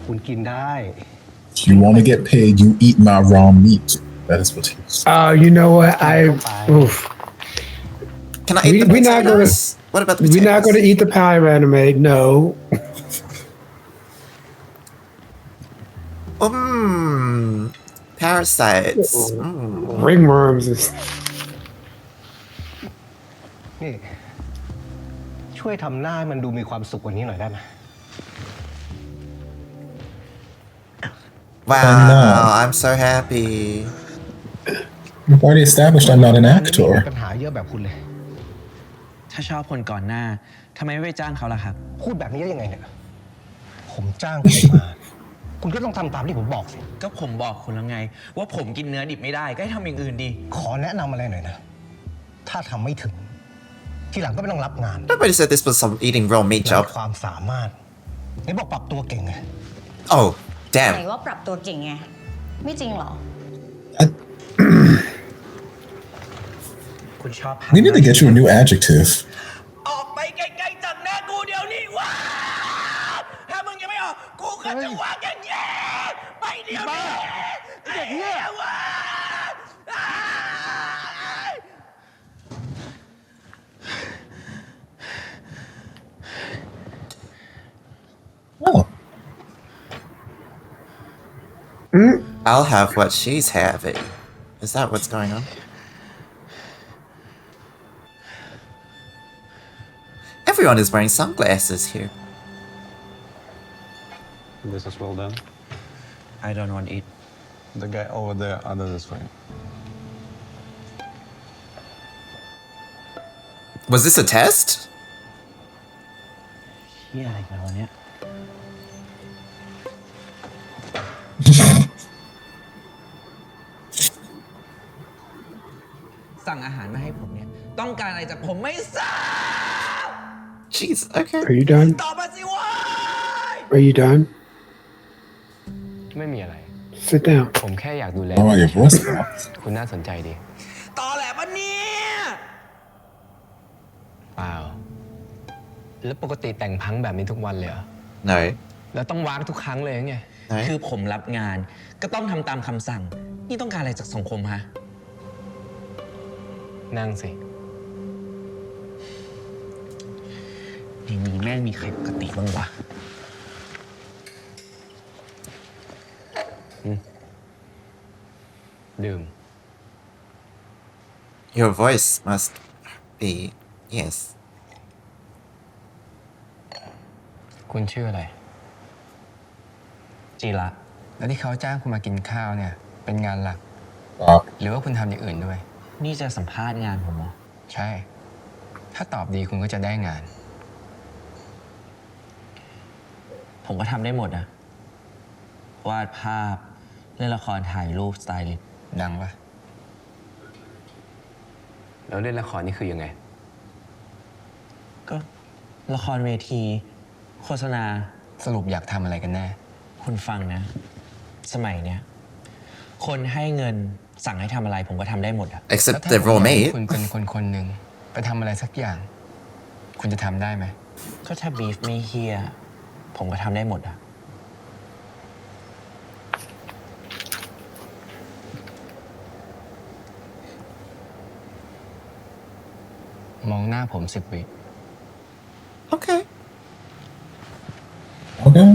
[SPEAKER 10] คุณกินได้
[SPEAKER 2] If you want to get paid, you eat my raw meat. That is what he said.
[SPEAKER 1] You know what? Oof.
[SPEAKER 3] Can I eat the
[SPEAKER 1] We're not
[SPEAKER 3] potatoes? What about the potatoes?
[SPEAKER 1] We're not going to eat the pie, anime. No.
[SPEAKER 3] Parasites.
[SPEAKER 1] Ringworms is
[SPEAKER 10] นี่ ช่วยทำหน้าให้มันดูมีความสุขกว่านี้หน่อยได้ไหม
[SPEAKER 3] Wow,
[SPEAKER 2] no.
[SPEAKER 3] I'm so happy.
[SPEAKER 2] We've already established I'm not an actor.
[SPEAKER 10] ปัญหาเยอะแบบคุณเลย
[SPEAKER 4] ถ้าชอบคนก่อนหน้าทำไมไม่ไปจ้างเขาล่ะครับ
[SPEAKER 10] พูดแบบนี้ได้ยังไงเนี่ย ผมจ้างคุณมา คุณก็ต้องทำตามที่ผมบอกสิ
[SPEAKER 4] ก็ผมบอกคุณแล้วไง ว่าผมกินเนื้อดิบไม่ได้ก็ให้ทำอย่างอื่นดี
[SPEAKER 10] ขอแนะนำอะไรหน่อยนะ ถ้าทำไม่ถึง ทีหลังก็ไม่ต้องรับงาน
[SPEAKER 3] Nobody said this was some eating raw meat
[SPEAKER 10] ไร้
[SPEAKER 3] job.
[SPEAKER 10] ความสามารถไหนบอกปรับตัวเก่งไง
[SPEAKER 3] Oh,
[SPEAKER 9] ไหน
[SPEAKER 3] damn.
[SPEAKER 9] ว่าปรับตัวเก่งไง ไม่จริงเหรอ
[SPEAKER 4] คุณชอบ
[SPEAKER 2] We need to get you a new adjective.
[SPEAKER 4] ออกไปไกลๆจากหน้ากูเดี๋ยวนี้ว้าถ้ามึงยังไม่ออกกูก็จะวางอย่างนี้ไปเดี๋ยวนี้ไอ้เหี้ยว้า
[SPEAKER 2] Oh,
[SPEAKER 3] I'll have what she's having. Is that what's going on? Everyone is wearing sunglasses here.
[SPEAKER 11] This is well done.
[SPEAKER 4] I don't want it
[SPEAKER 11] The guy over there ordered this for you.
[SPEAKER 3] Was this a test?
[SPEAKER 4] เหี้ยอะไรกันวะเนี่ย สั่งอาหารมาให้ผมเนี่ย ต้องการอะไรจากผมไม่ทราบ
[SPEAKER 3] Jeez, okay.
[SPEAKER 1] Are you done?
[SPEAKER 4] ตอบมาสิวะ
[SPEAKER 1] Are you done?
[SPEAKER 6] ไม่มีอะไร
[SPEAKER 1] Sit down.
[SPEAKER 6] ผมแค่อยากดูแล
[SPEAKER 2] oh, your voice now.
[SPEAKER 6] คุณน่าสนใจดี
[SPEAKER 4] ตอแหลปะเนี่ย
[SPEAKER 6] เปล่า แล้วปกติแต่งพังแบบนี้ทุกวันเลยเหรอ
[SPEAKER 3] No.
[SPEAKER 6] แล้วต้องวางทุกครั้งเลยไง
[SPEAKER 3] No.
[SPEAKER 4] คือผมรับงานก็ต้องทำตามคำสั่ง นี่ต้องการอะไรจากสังคมฮะ
[SPEAKER 6] นั่งสิ
[SPEAKER 4] ในนี้แม่งมีใครปกติบ้างวะ
[SPEAKER 6] ดื่ม
[SPEAKER 3] Your voice must be. Yes.
[SPEAKER 6] คุณชื่ออะไร
[SPEAKER 4] จีระ
[SPEAKER 6] แล้วที่เขาจ้างคุณมากินข้าวเนี่ย เป็นงานหลัก
[SPEAKER 2] Stop.
[SPEAKER 6] หรือว่าคุณทำอย่างอื่นด้วย
[SPEAKER 4] นี่จะสัมภาษณ์งานผมเหรอ
[SPEAKER 6] ใช่ ถ้าตอบดีคุณก็จะได้งาน
[SPEAKER 4] ผมก็ทำได้หมดอะวาดภาพเล่นละครถ่ายรูปสไตลิสต์
[SPEAKER 10] ดังปะแล้วเล่นละครนี่คือยังไง
[SPEAKER 4] ก็ละครเวที โฆษณา
[SPEAKER 10] สรุปอยากทำอะไรกันแน่
[SPEAKER 4] คุณฟังนะ สมัยเนี้ยคนให้เงินสั่งให้ทำอะไรผมก็ทำได้หมดอะ
[SPEAKER 3] except the roommate
[SPEAKER 10] คุณเป็นคนหนึ่งไปทำอะไรสักอย่าง คุณจะทำได้ไหม
[SPEAKER 4] ก็ถ้าบีฟไม่เฮียผมก็ทำได้หมดอะ
[SPEAKER 10] มองหน้าผม10 วิ
[SPEAKER 3] okay
[SPEAKER 2] Okay.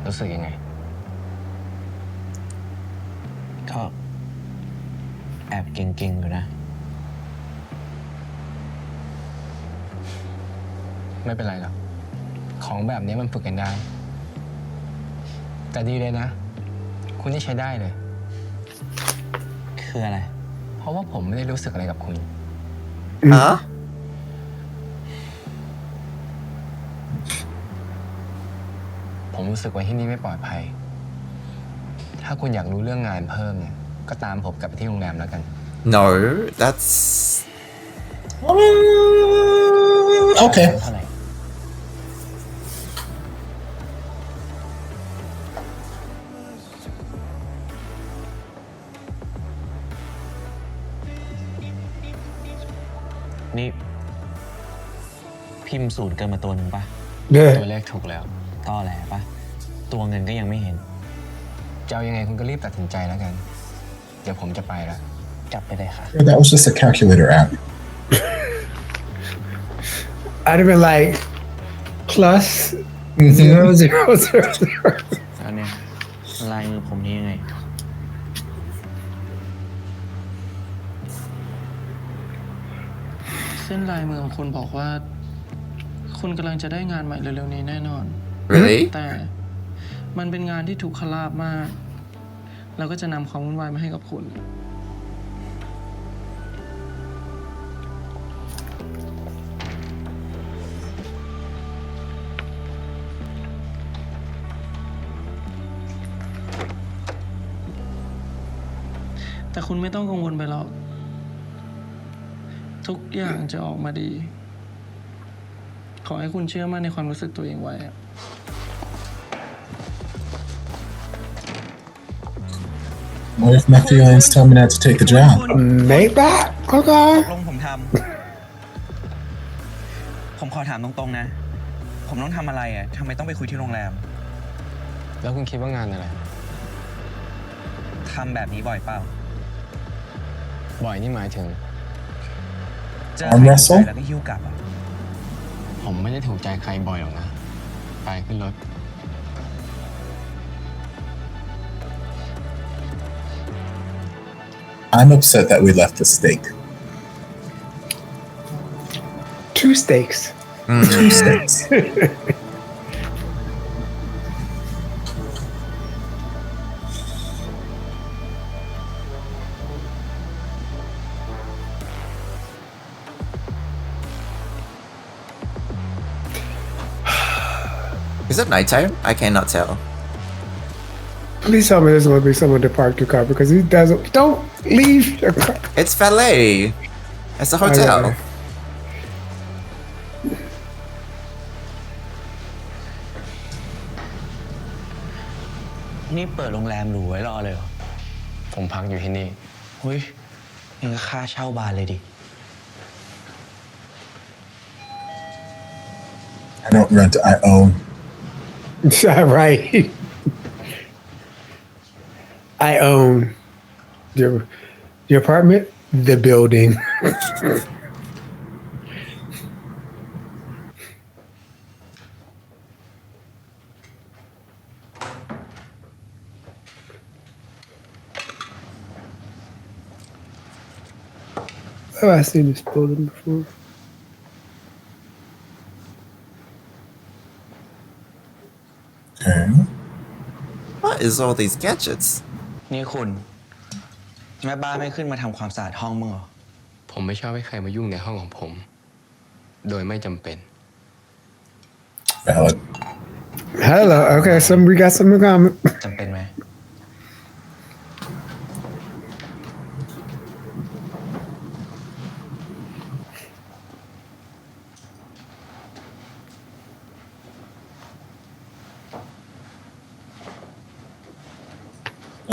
[SPEAKER 10] รู้สึกยังไง
[SPEAKER 4] ก็แอบเก่งๆอยู่นะ
[SPEAKER 10] ไม่เป็นไรหรอก ของแบบนี้มันฝึกกันได้ แต่ดีเลยนะ คุณนี่ใช้ได้เลย
[SPEAKER 4] คืออะไร
[SPEAKER 10] เพราะว่าผมไม่ได้รู้สึกอะไรกับคุณ
[SPEAKER 3] huh
[SPEAKER 10] ผมรู้สึกว่าที่นี่ไม่ปลอดภัย ถ้าคุณอยากรู้เรื่องงานเพิ่มเนี่ย ก็ตามผมกลับไปที่โรงแรมแล้วกัน
[SPEAKER 3] no that's
[SPEAKER 2] Okay.
[SPEAKER 4] เท่าไหร่ นี่ พิมพ์สูตรเกินมาตัวหนึ่งปะ
[SPEAKER 10] ตัวเลขถูกแล้ว
[SPEAKER 4] ต่อแหลปะ ตัวเงินก็ยังไม่เห็น
[SPEAKER 10] จะเอายังไงคุณก็รีบตัดสินใจแล้วกัน เดี๋ยวผมจะไปแล้ว
[SPEAKER 4] จับไปเลยค่ะ
[SPEAKER 2] That was just a calculator app.
[SPEAKER 1] I'd have been like plus 0.000.
[SPEAKER 4] แล้วเนี่ยลายมือผมนี่ยังไง
[SPEAKER 7] เส้นลายมือของคุณบอกว่า คุณกำลังจะได้งานใหม่เร็วๆนี้แน่นอน
[SPEAKER 3] really
[SPEAKER 7] แต่มันเป็นงานที่ถูกขลาบมาก เราก็จะนำความวุ่นวายมาให้กับคุณ แต่คุณไม่ต้องกังวลไปหรอก ทุกอย่างจะออกมาดี ขอให้คุณเชื่อมั่นในความรู้สึกตัวเองไว้
[SPEAKER 2] What if my feelings tell me not to take the job?
[SPEAKER 1] Make that? Okay.
[SPEAKER 4] ลงผมทำ ผมขอถามตรงๆนะ ผมต้องทำอะไรอ่ะทำไมต้องไปคุยที่โรงแรม
[SPEAKER 10] แล้วคุณคิดว่างานอะไร
[SPEAKER 4] ทำแบบนี้บ่อยเปล่า
[SPEAKER 10] บ่อยนี่หมายถึง
[SPEAKER 4] เจอ
[SPEAKER 2] Arm
[SPEAKER 4] ใคร
[SPEAKER 2] wrestle?
[SPEAKER 4] แล้วก็หิ้วกลับอ่ะ
[SPEAKER 10] ผมไม่ได้ถูกใจใครบ่อยหรอกนะ ไปขึ้นรถ
[SPEAKER 2] I'm upset that we left the steak.
[SPEAKER 1] 2 steaks.
[SPEAKER 2] 2 steaks.
[SPEAKER 3] is it nighttime I cannot tell
[SPEAKER 1] Please tell me there's going to be someone to park your car because he doesn't. Don't leave your car.
[SPEAKER 3] it's valet it's a hotel
[SPEAKER 1] Okay.
[SPEAKER 4] นี่เปิดโรงแรมหรูไว้รอเลยเหรอ
[SPEAKER 10] ผมพักอยู่ที่นี่
[SPEAKER 4] เฮ้ยยังก็ค่าเช่าบานเลยดิ
[SPEAKER 2] I don't rent, I own.
[SPEAKER 1] Right. I own your apartment, the building. Oh, I've seen this building before.
[SPEAKER 2] Okay.
[SPEAKER 3] is all these gadgets?
[SPEAKER 4] นี่คุณแม่บ้านไม่ขึ้นมาทำความสะอาดห้องมึงเหรอ
[SPEAKER 10] ผมไม่ชอบให้ใครมายุ่งในห้องของผม โดยไม่จำเป็น
[SPEAKER 2] Valid.
[SPEAKER 1] Hello. Okay, we got some in common.
[SPEAKER 4] จำเป็นไหม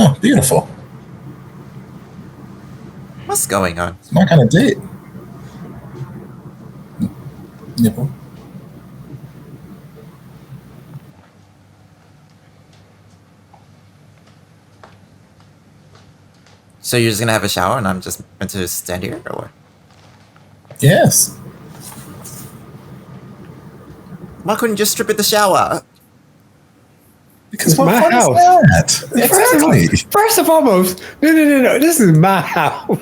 [SPEAKER 2] Oh, beautiful.
[SPEAKER 3] What's going on?
[SPEAKER 2] It's my kind of date. Nipple.
[SPEAKER 3] So you're just gonna have a shower and I'm just meant to stand here or what?
[SPEAKER 2] Yes.
[SPEAKER 3] Why couldn't you just strip at the shower?
[SPEAKER 2] Because
[SPEAKER 1] It's
[SPEAKER 2] what
[SPEAKER 1] my
[SPEAKER 2] fun
[SPEAKER 1] house.
[SPEAKER 2] is that? Exactly.
[SPEAKER 1] First and foremost, no. This is my house.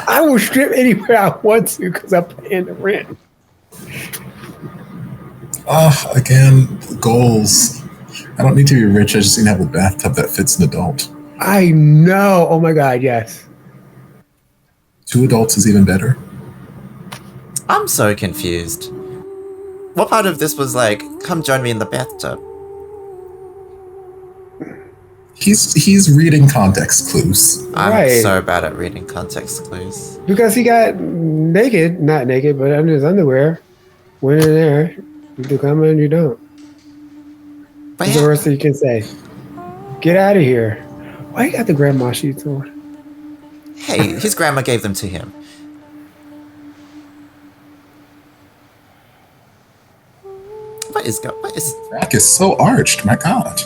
[SPEAKER 1] I will strip anywhere I want to because I'm paying the rent.
[SPEAKER 2] Again, goals. I don't need to be rich. I just need to have a bathtub that fits an adult.
[SPEAKER 1] I know. Oh my God, yes.
[SPEAKER 2] 2 adults is even better.
[SPEAKER 3] I'm so confused. What part of this was like, come join me in the bathtub?
[SPEAKER 2] He's reading context clues.
[SPEAKER 3] I'm
[SPEAKER 1] Right.
[SPEAKER 3] so bad at reading context clues.
[SPEAKER 1] Because he got naked, not naked, but under his underwear. Went in there. You do come and you don't.
[SPEAKER 3] But
[SPEAKER 1] What's the
[SPEAKER 3] yeah,
[SPEAKER 1] worst thing you can say? Get out of here. Why you got the grandma sheets on?
[SPEAKER 3] hey, his grandma gave them to him. What is
[SPEAKER 2] Back is so arched. My God.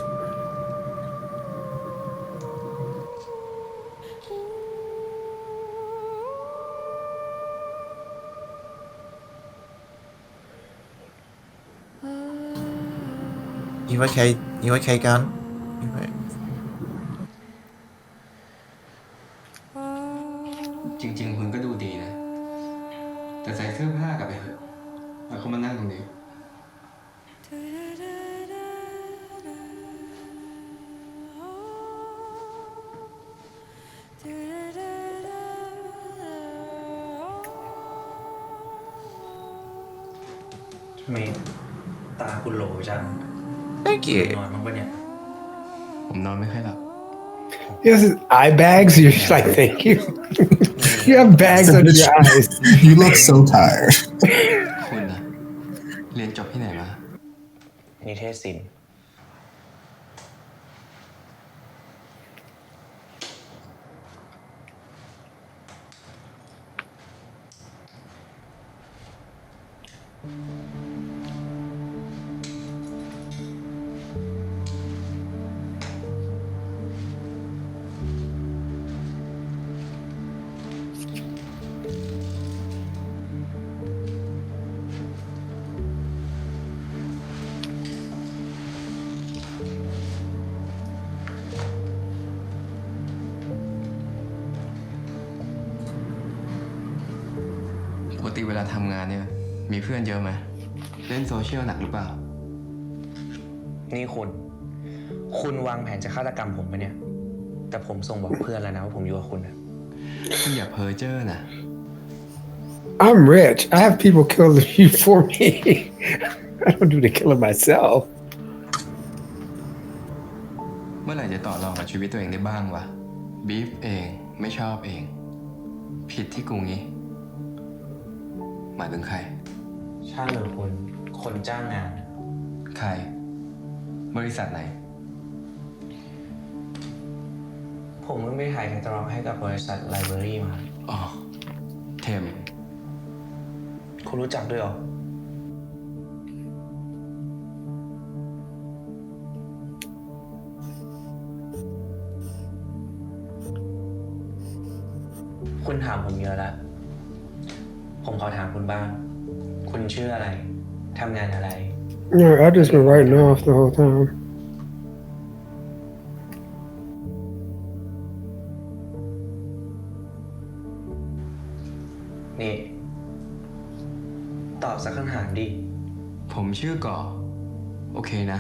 [SPEAKER 3] You okay? You okay, Gun? You okay?
[SPEAKER 10] จริงๆคุณก็ดูดีนะ แต่ใส่เสื้อผ้ากลับไปเถอะแล้วเขามานั่งตรงนี้
[SPEAKER 4] ทำไมตาคุณโหลจัง
[SPEAKER 3] Thank you.
[SPEAKER 4] นอนมั้างปะเนี่ย
[SPEAKER 10] ผมนอนไม่ค่อยหลับ
[SPEAKER 1] He has his eye bags. You're just like, thank you. You have bags under your eyes.
[SPEAKER 2] You look so tired.
[SPEAKER 10] คุณนะเรียนจบที่ไหนมา
[SPEAKER 4] นิเทศศิลป์
[SPEAKER 10] ปกติเวลาทำงานเนี่ย มีเพื่อนเยอะไหม เล่นโซเชียลหนักหรือเปล่า
[SPEAKER 4] นี่คุณวางแผนจะฆาตกรรมผมปะเนี่ย แต่ผมส่งบอกเพื่อนแล้วนะว่าผมอยู่กับคุณนะ
[SPEAKER 10] คุณอย่าเพ้อเจ้อนะ
[SPEAKER 1] I'm rich. I have people killing you for me. I don't do the killing myself.
[SPEAKER 10] เมื่อไหร่จะต่อรองกับชีวิตตัวเองได้บ้างวะ บีฟเองไม่ชอบเอง ผิดที่กูงี้ หมายถึงใคร
[SPEAKER 4] ช่างเหรอคุณคนจ้างงาน
[SPEAKER 10] ใคร บริษัทไหน
[SPEAKER 4] ผมเพิ่งไปถ่ายแคตตาล็อกให้กับบริษัทไลบรารีมา
[SPEAKER 10] อ๋อ เทม
[SPEAKER 4] คุณรู้จักด้วยเหรอ คุณถามผมเยอะแล้ว ผมขอถามคุณบ้าง คุณชื่ออะไร ทำงานอะไร
[SPEAKER 1] No, I've just been writing off the whole time.
[SPEAKER 4] นี่ ตอบสักคำถามดิ
[SPEAKER 10] ผมชื่อก่อ โอเคนะ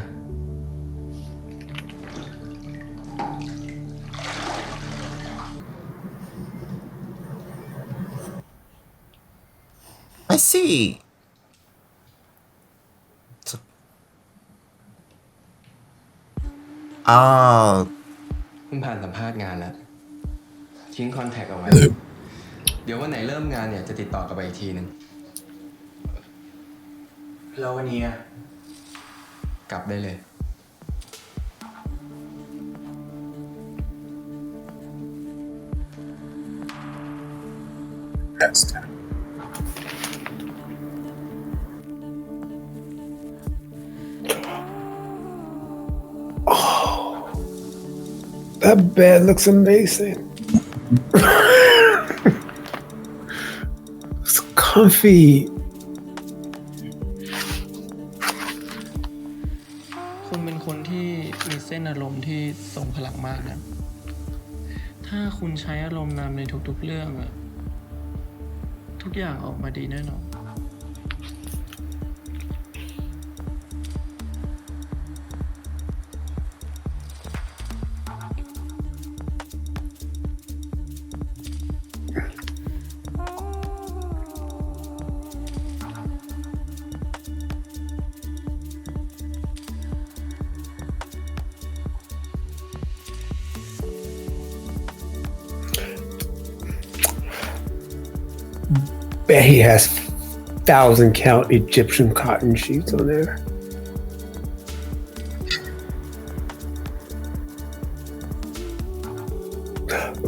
[SPEAKER 3] see. อ้าว
[SPEAKER 10] คุณผ่านสัมภาษณ์งานแล้ว ทิ้งคอนแทคเอาไว้ เดี๋ยววันไหนเริ่มงานเนี่ยจะติดต่อกลับไปอีกทีนึง
[SPEAKER 6] แล้ววันนี้
[SPEAKER 10] กลับได้เลย
[SPEAKER 2] That's time.
[SPEAKER 1] That bed looks amazing. It's comfy.
[SPEAKER 7] คุณเป็นคนที่มีเส้นอารมณ์ที่ทรงพลังมากนะ ถ้าคุณใช้อารมณ์นำในทุกๆเรื่องอะทุกอย่างออกมาดีแน่นอน
[SPEAKER 1] Bet he has 1,000 count Egyptian cotton sheets on there.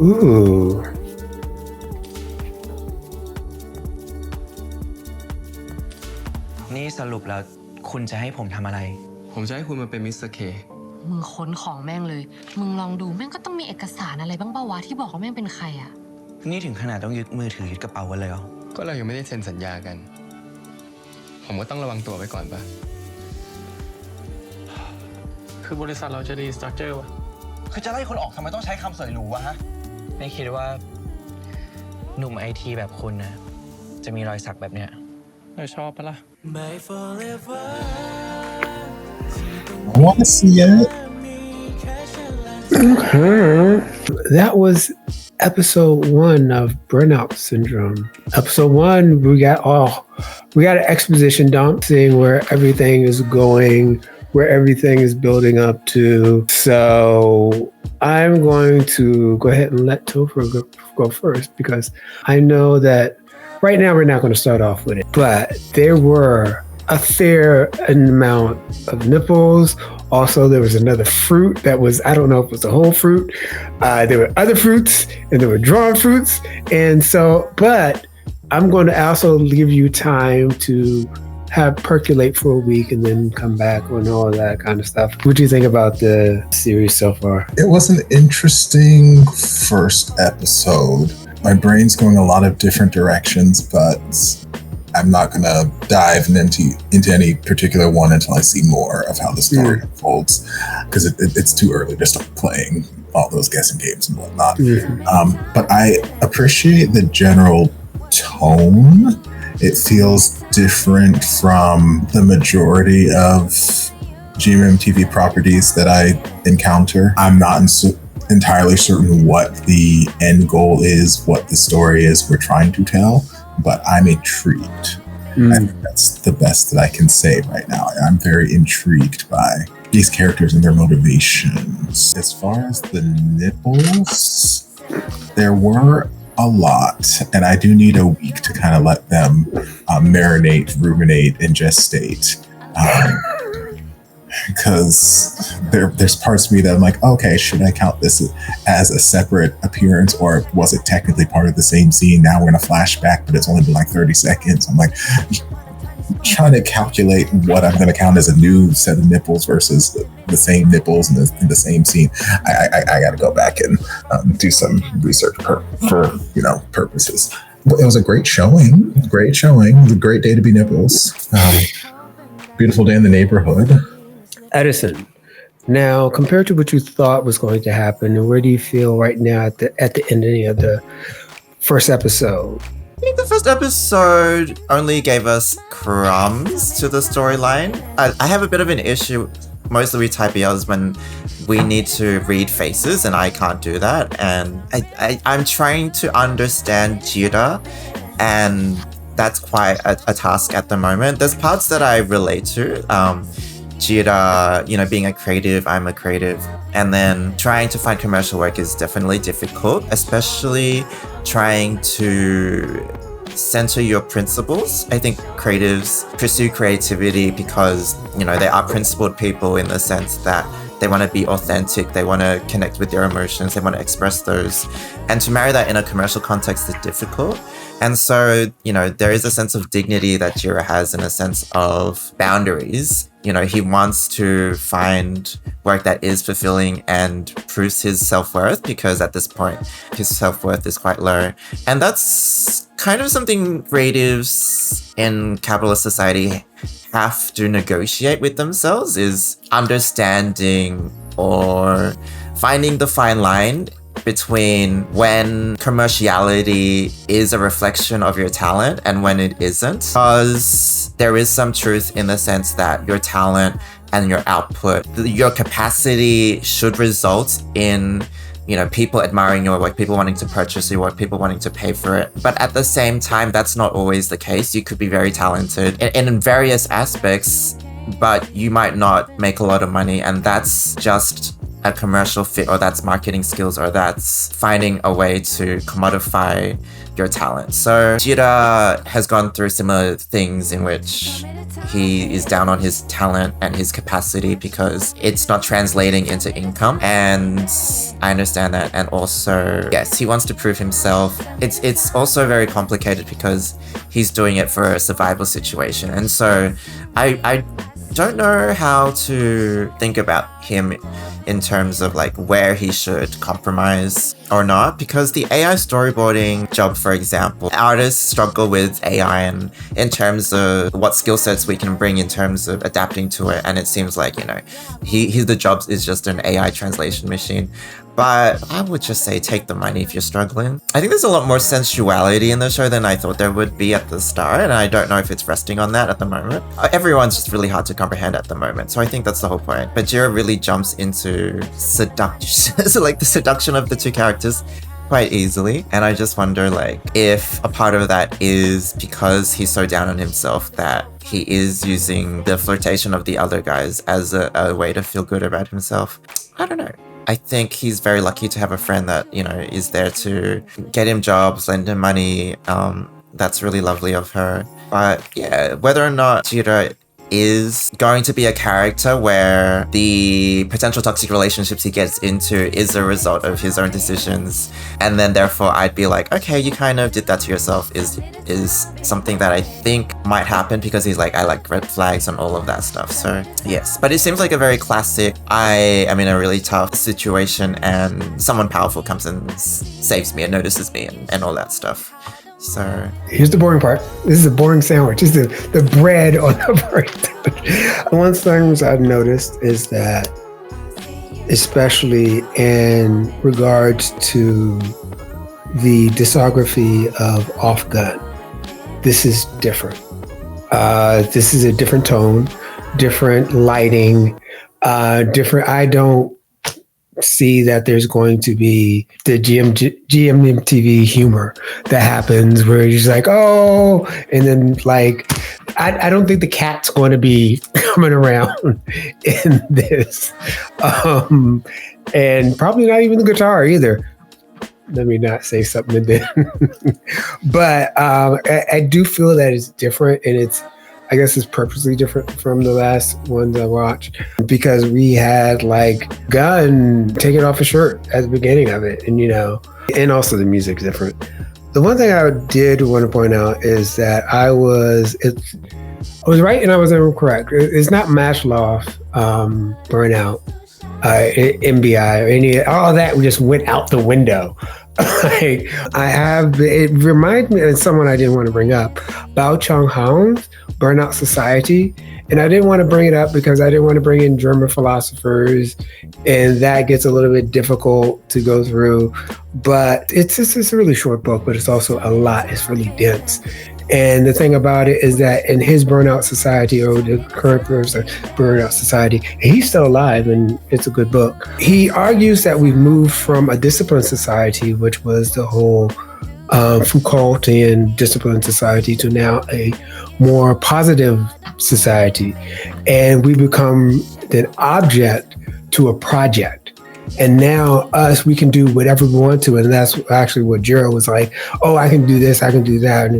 [SPEAKER 1] Ooh.
[SPEAKER 4] นี่สรุปแล้วคุณจะให้ผมทำอะไร
[SPEAKER 10] ผมจะให้คุณมาเป็นมิสเตอร์เค
[SPEAKER 5] มึงค้นของแม่งเลย มึงลองดูแม่งก็ต้องมีเอกสารอะไรบ้างป่าวะที่บอกว่าแม่งเป็นใครอะ
[SPEAKER 4] นี่ถึงขนาดต้องยึดมือถือยึดกระเป๋ากันเลยเหรอ
[SPEAKER 10] ก็เรายังไม่ได้เซ็นสัญญากัน ผมก็ต้องระวังตัวไว้ก่อนปะ
[SPEAKER 7] คือบริษัทเราจะรีสตรัคเจอร์วะ
[SPEAKER 4] คือจะไล่คนออกทำไมต้องใช้คำสวยหรูวะฮะ ไม่คิดว่าหนุ่มไอทีแบบคุณนะจะมีรอยสักแบบเนี้ย
[SPEAKER 7] เราชอบปะล่ะ
[SPEAKER 2] I want to see it.
[SPEAKER 1] That was episode 1 of Burnout Syndrome. Episode 1, we got an exposition dump, seeing where everything is going, where everything is building up to. So I'm going to go ahead and let Topher go first, because I know that right now we're not going to start off with it, but there were a fair amount of nipples. Also, there was another fruit that was, I don't know if it was a whole fruit. There were other fruits and there were drawn fruits. And so, but I'm going to also give you time to have percolate for a week and then come back on all that kind of stuff. What do you think about the series so far?
[SPEAKER 2] It was an interesting first episode. My brain's going a lot of different directions, but I'm not going to dive into any particular one until I see more of how the story unfolds, because it's too early to start playing all those guessing games and whatnot. But I appreciate the general tone. It feels different from the majority of GMMTV properties that I encounter. I'm not entirely certain what the end goal is, what the story is we're trying to tell, but I'm intrigued. I think that's the best that I can say right now. I'm very intrigued by these characters and their motivations. As far as the nipples, there were a lot, and I do need a week to kind of let them marinate, ruminate, and gestate. Because there's parts of me that I'm like, okay, should I count this as a separate appearance, or was it technically part of the same scene? Now we're in a flashback, but it's only been like 30 seconds. I'm like trying to calculate what I'm going to count as a new set of nipples versus the same nipples in the same scene. I got to go back and do some research for purposes. But it was a great showing. It was a great day to be nipples. Beautiful day in the neighborhood.
[SPEAKER 1] Edison, now compared to what you thought was going to happen, where do you feel right now at the ending of the first episode?
[SPEAKER 3] I think the first episode only gave us crumbs to the storyline. I have a bit of an issue mostly with type BLs when we need to read faces, and I can't do that. And I'm trying to understand Jira and that's quite a task at the moment. There's parts that I relate to. Jira, you know, being a creative, I'm a creative. And then trying to find commercial work is definitely difficult, especially trying to center your principles. I think creatives pursue creativity because, you know, they are principled people in the sense that they want to be authentic, they want to connect with their emotions, they want to express those. And to marry that in a commercial context is difficult. And so, you know, there is a sense of dignity that Jira has and a sense of boundaries. You know, he wants to find work that is fulfilling and proves his self-worth, because at this point, his self-worth is quite low. And that's kind of something creatives in capitalist society have to negotiate with themselves, is understanding or finding the fine line between when commerciality is a reflection of your talent and when it isn't. Because there is some truth in the sense that your talent and your output, your capacity should result in, you know, people admiring your work, people wanting to purchase your work, people wanting to pay for it. But at the same time, that's not always the case. You could be very talented in various aspects, but you might not make a lot of money, and that's just a commercial fit, or that's marketing skills, or that's finding a way to commodify your talent. So Jira has gone through similar things in which he is down on his talent and his capacity because it's not translating into income, and I understand that. And also, yes, he wants to prove himself. It's also very complicated because he's doing it for a survival situation, and so I don't know how to think about him in terms of like where he should compromise or not, because the AI storyboarding job, for example, artists struggle with AI and in terms of what skill sets we can bring in terms of adapting to it, and it seems like, you know, the job is just an AI translation machine. But I would just say take the money if you're struggling. I think there's a lot more sensuality in the show than I thought there would be at the start, and I don't know if it's resting on that at the moment. Everyone's just really hard to comprehend at the moment, so I think that's the whole point. But Jira really jumps into seduction, so like the seduction of the two characters quite easily, and I just wonder like if a part of that is because he's so down on himself that he is using the flirtation of the other guys as a way to feel good about himself. I don't know. I think he's very lucky to have a friend that, you know, is there to get him jobs, lend him money. That's really lovely of her. But yeah, whether or not Jira is going to be a character where the potential toxic relationships he gets into is a result of his own decisions, and then therefore I'd be like, okay, you kind of did that to yourself, is something that I think might happen, because he's like, I like red flags and all of that stuff. So yes, but it seems like a very classic, I am in a really tough situation and someone powerful comes and saves me and notices me and all that stuff. So
[SPEAKER 1] here's the boring part. This is a boring sandwich. This is the bread on the bread. One thing I've noticed is that, especially in regards to the discography of OffGun, this is different. This is a different tone, different lighting, different. I don't see that there's going to be the GMMTV humor that happens where you're just like, oh, and then like, I don't think the cat's going to be coming around in this. And probably not even the guitar either. Let me not say something then. But I do feel that it's different, and I guess it's purposely different from the last ones I watched, because we had like Gun taking off his shirt at the beginning of it, and you know, and also the music's different. The one thing I did want to point out is that I was right and I was incorrect. It's not Maslow, Burnout, MBI, or any all that just went out the window. Like it reminds me of someone I didn't want to bring up, Bao Chung Hao's Burnout Society, and I didn't want to bring it up because I didn't want to bring in German philosophers, and that gets a little bit difficult to go through. But it's a really short book, but it's also a lot. It's really dense. And the thing about it is that in his Burnout Society, or the current Burnout Society, he's still alive, and it's a good book. He argues that we've moved from a disciplined society, which was the whole Foucaultian disciplined society to now a more positive society. And we become an object to a project. And now we can do whatever we want to. And that's actually what Jiro was like, oh, I can do this, I can do that.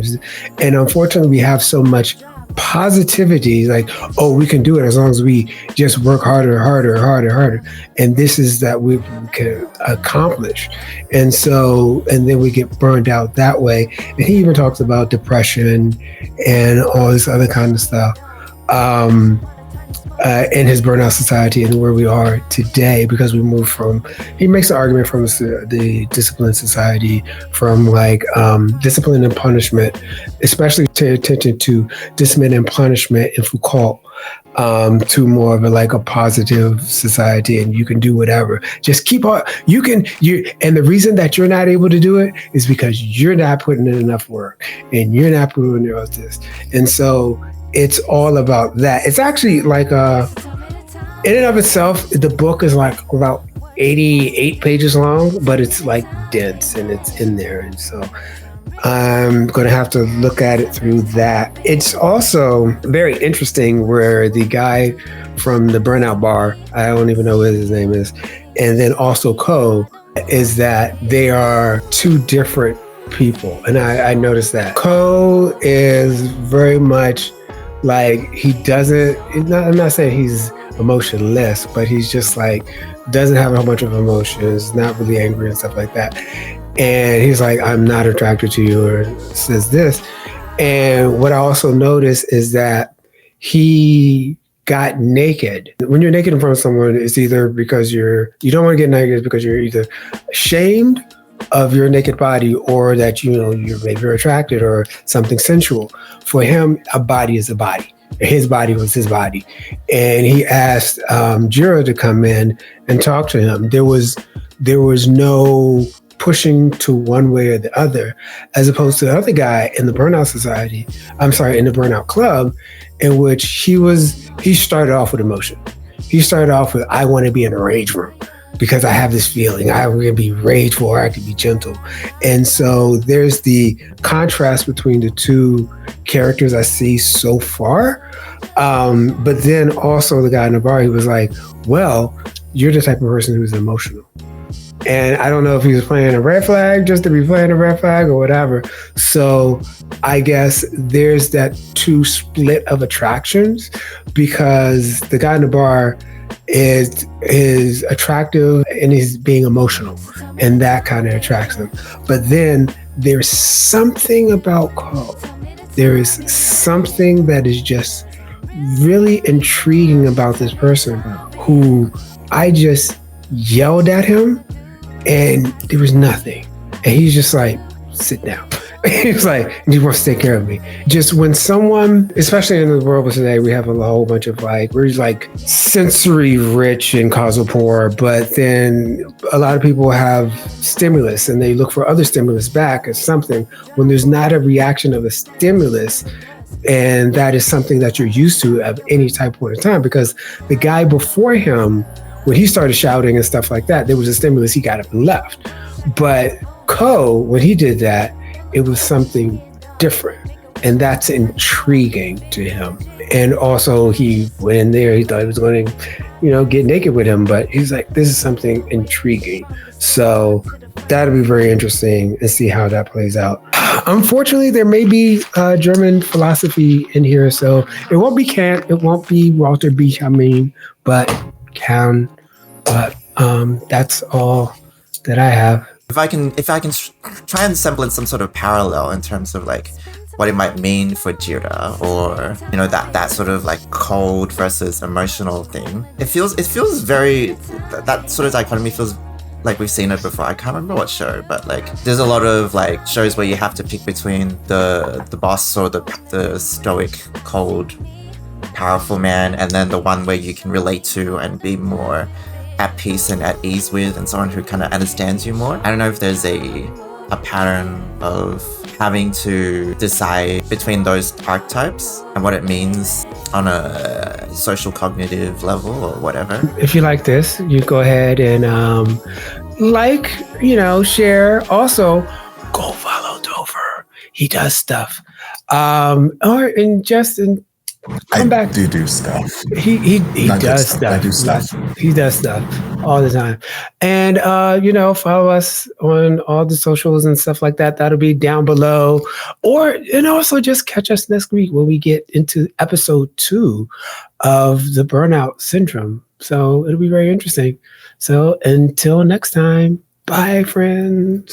[SPEAKER 1] And unfortunately, we have so much positivity, like, oh, we can do it as long as we just work harder. And this is that we can accomplish. And then we get burned out that way. And he even talks about depression and all this other kind of stuff in his Burnout Society and where we are today, because we moved from, he makes the argument from the disciplined society, from like discipline and punishment, especially pay attention to discipline and punishment in Foucault, to more of a positive society, and you can do whatever. Just keep on, and the reason that you're not able to do it is because you're not putting in enough work and you're not putting in this. And so it's all about that. It's actually like in and of itself, the book is like about 88 pages long, but it's like dense and it's in there. And so I'm going to have to look at it through that. It's also very interesting where the guy from the Burnout Bar, I don't even know what his name is, and then also Ko, is that they are two different people. And I noticed that. Ko is very much like, he doesn't, I'm not saying he's emotionless, but he's just like, doesn't have a bunch of emotions, not really angry and stuff like that. And he's like, I'm not attracted to you, or says this. And what I also noticed is that he got naked. When you're naked in front of someone, it's either because you don't want to get naked, it's because you're either ashamed of your naked body, or that you're maybe attracted, or something sensual. For him, a body is a body. His body was his body. And he asked Jiro to come in and talk to him. There was no pushing to one way or the other, as opposed to the other guy in the Burnout Society, in the Burnout Club, in which he started off with emotion. He started off with, I want to be in a rage room, because I have this feeling I can be rageful, or I can be gentle. And so there's the contrast between the two characters I see so far. But then also the guy in the bar, he was like, well, you're the type of person who's emotional. And I don't know if he was playing a red flag just to be playing a red flag or whatever. So I guess there's that two split of attractions, because the guy in the bar is attractive and he's being emotional, and that kind of attracts him. But then there's something about Ko. There is something that is just really intriguing about this person, who I just yelled at him and there was nothing. And he's just like, sit down. He's like, he wants to take care of me. Just when someone, especially in the world of today, we have a whole bunch of we're like sensory rich and causal poor, but then a lot of people have stimulus and they look for other stimulus back as something, when there's not a reaction of a stimulus. And that is something that you're used to at any type point of time, because the guy before him, when he started shouting and stuff like that, there was a stimulus, he got up and left. But Ko, when he did that, it was something different, and that's intriguing to him. And also he went in there, he thought he was going to, get naked with him, but he's like, this is something intriguing. So that'll be very interesting and see how that plays out. Unfortunately, there may be German philosophy in here, so it won't be Kant, it won't be Walter Benjamin, but Kant. But that's all that I have.
[SPEAKER 3] If I can try and semblance some sort of parallel in terms of what it might mean for Jira, or that sort of cold versus emotional thing. It feels very, that sort of dichotomy feels like we've seen it before. I can't remember what show, but there's a lot of shows where you have to pick between the boss or the stoic, cold, powerful man, and then the one where you can relate to and be more at peace and at ease with, and someone who kind of understands you more. I don't know if there's a pattern of having to decide between those archetypes and what it means on a social cognitive level or whatever.
[SPEAKER 1] If you like this, you go ahead and share. Also, go follow he does stuff. Or in Justin, come back.
[SPEAKER 2] do stuff.
[SPEAKER 1] He
[SPEAKER 2] Not good
[SPEAKER 1] does
[SPEAKER 2] stuff.
[SPEAKER 1] stuff.
[SPEAKER 2] I do stuff.
[SPEAKER 1] Yes, he does stuff all the time. And follow us on all the socials and stuff like that. That'll be down below. And also just catch us next week when we get into episode 2 of the Burnout Syndrome. So it'll be very interesting. So until next time, bye, friends.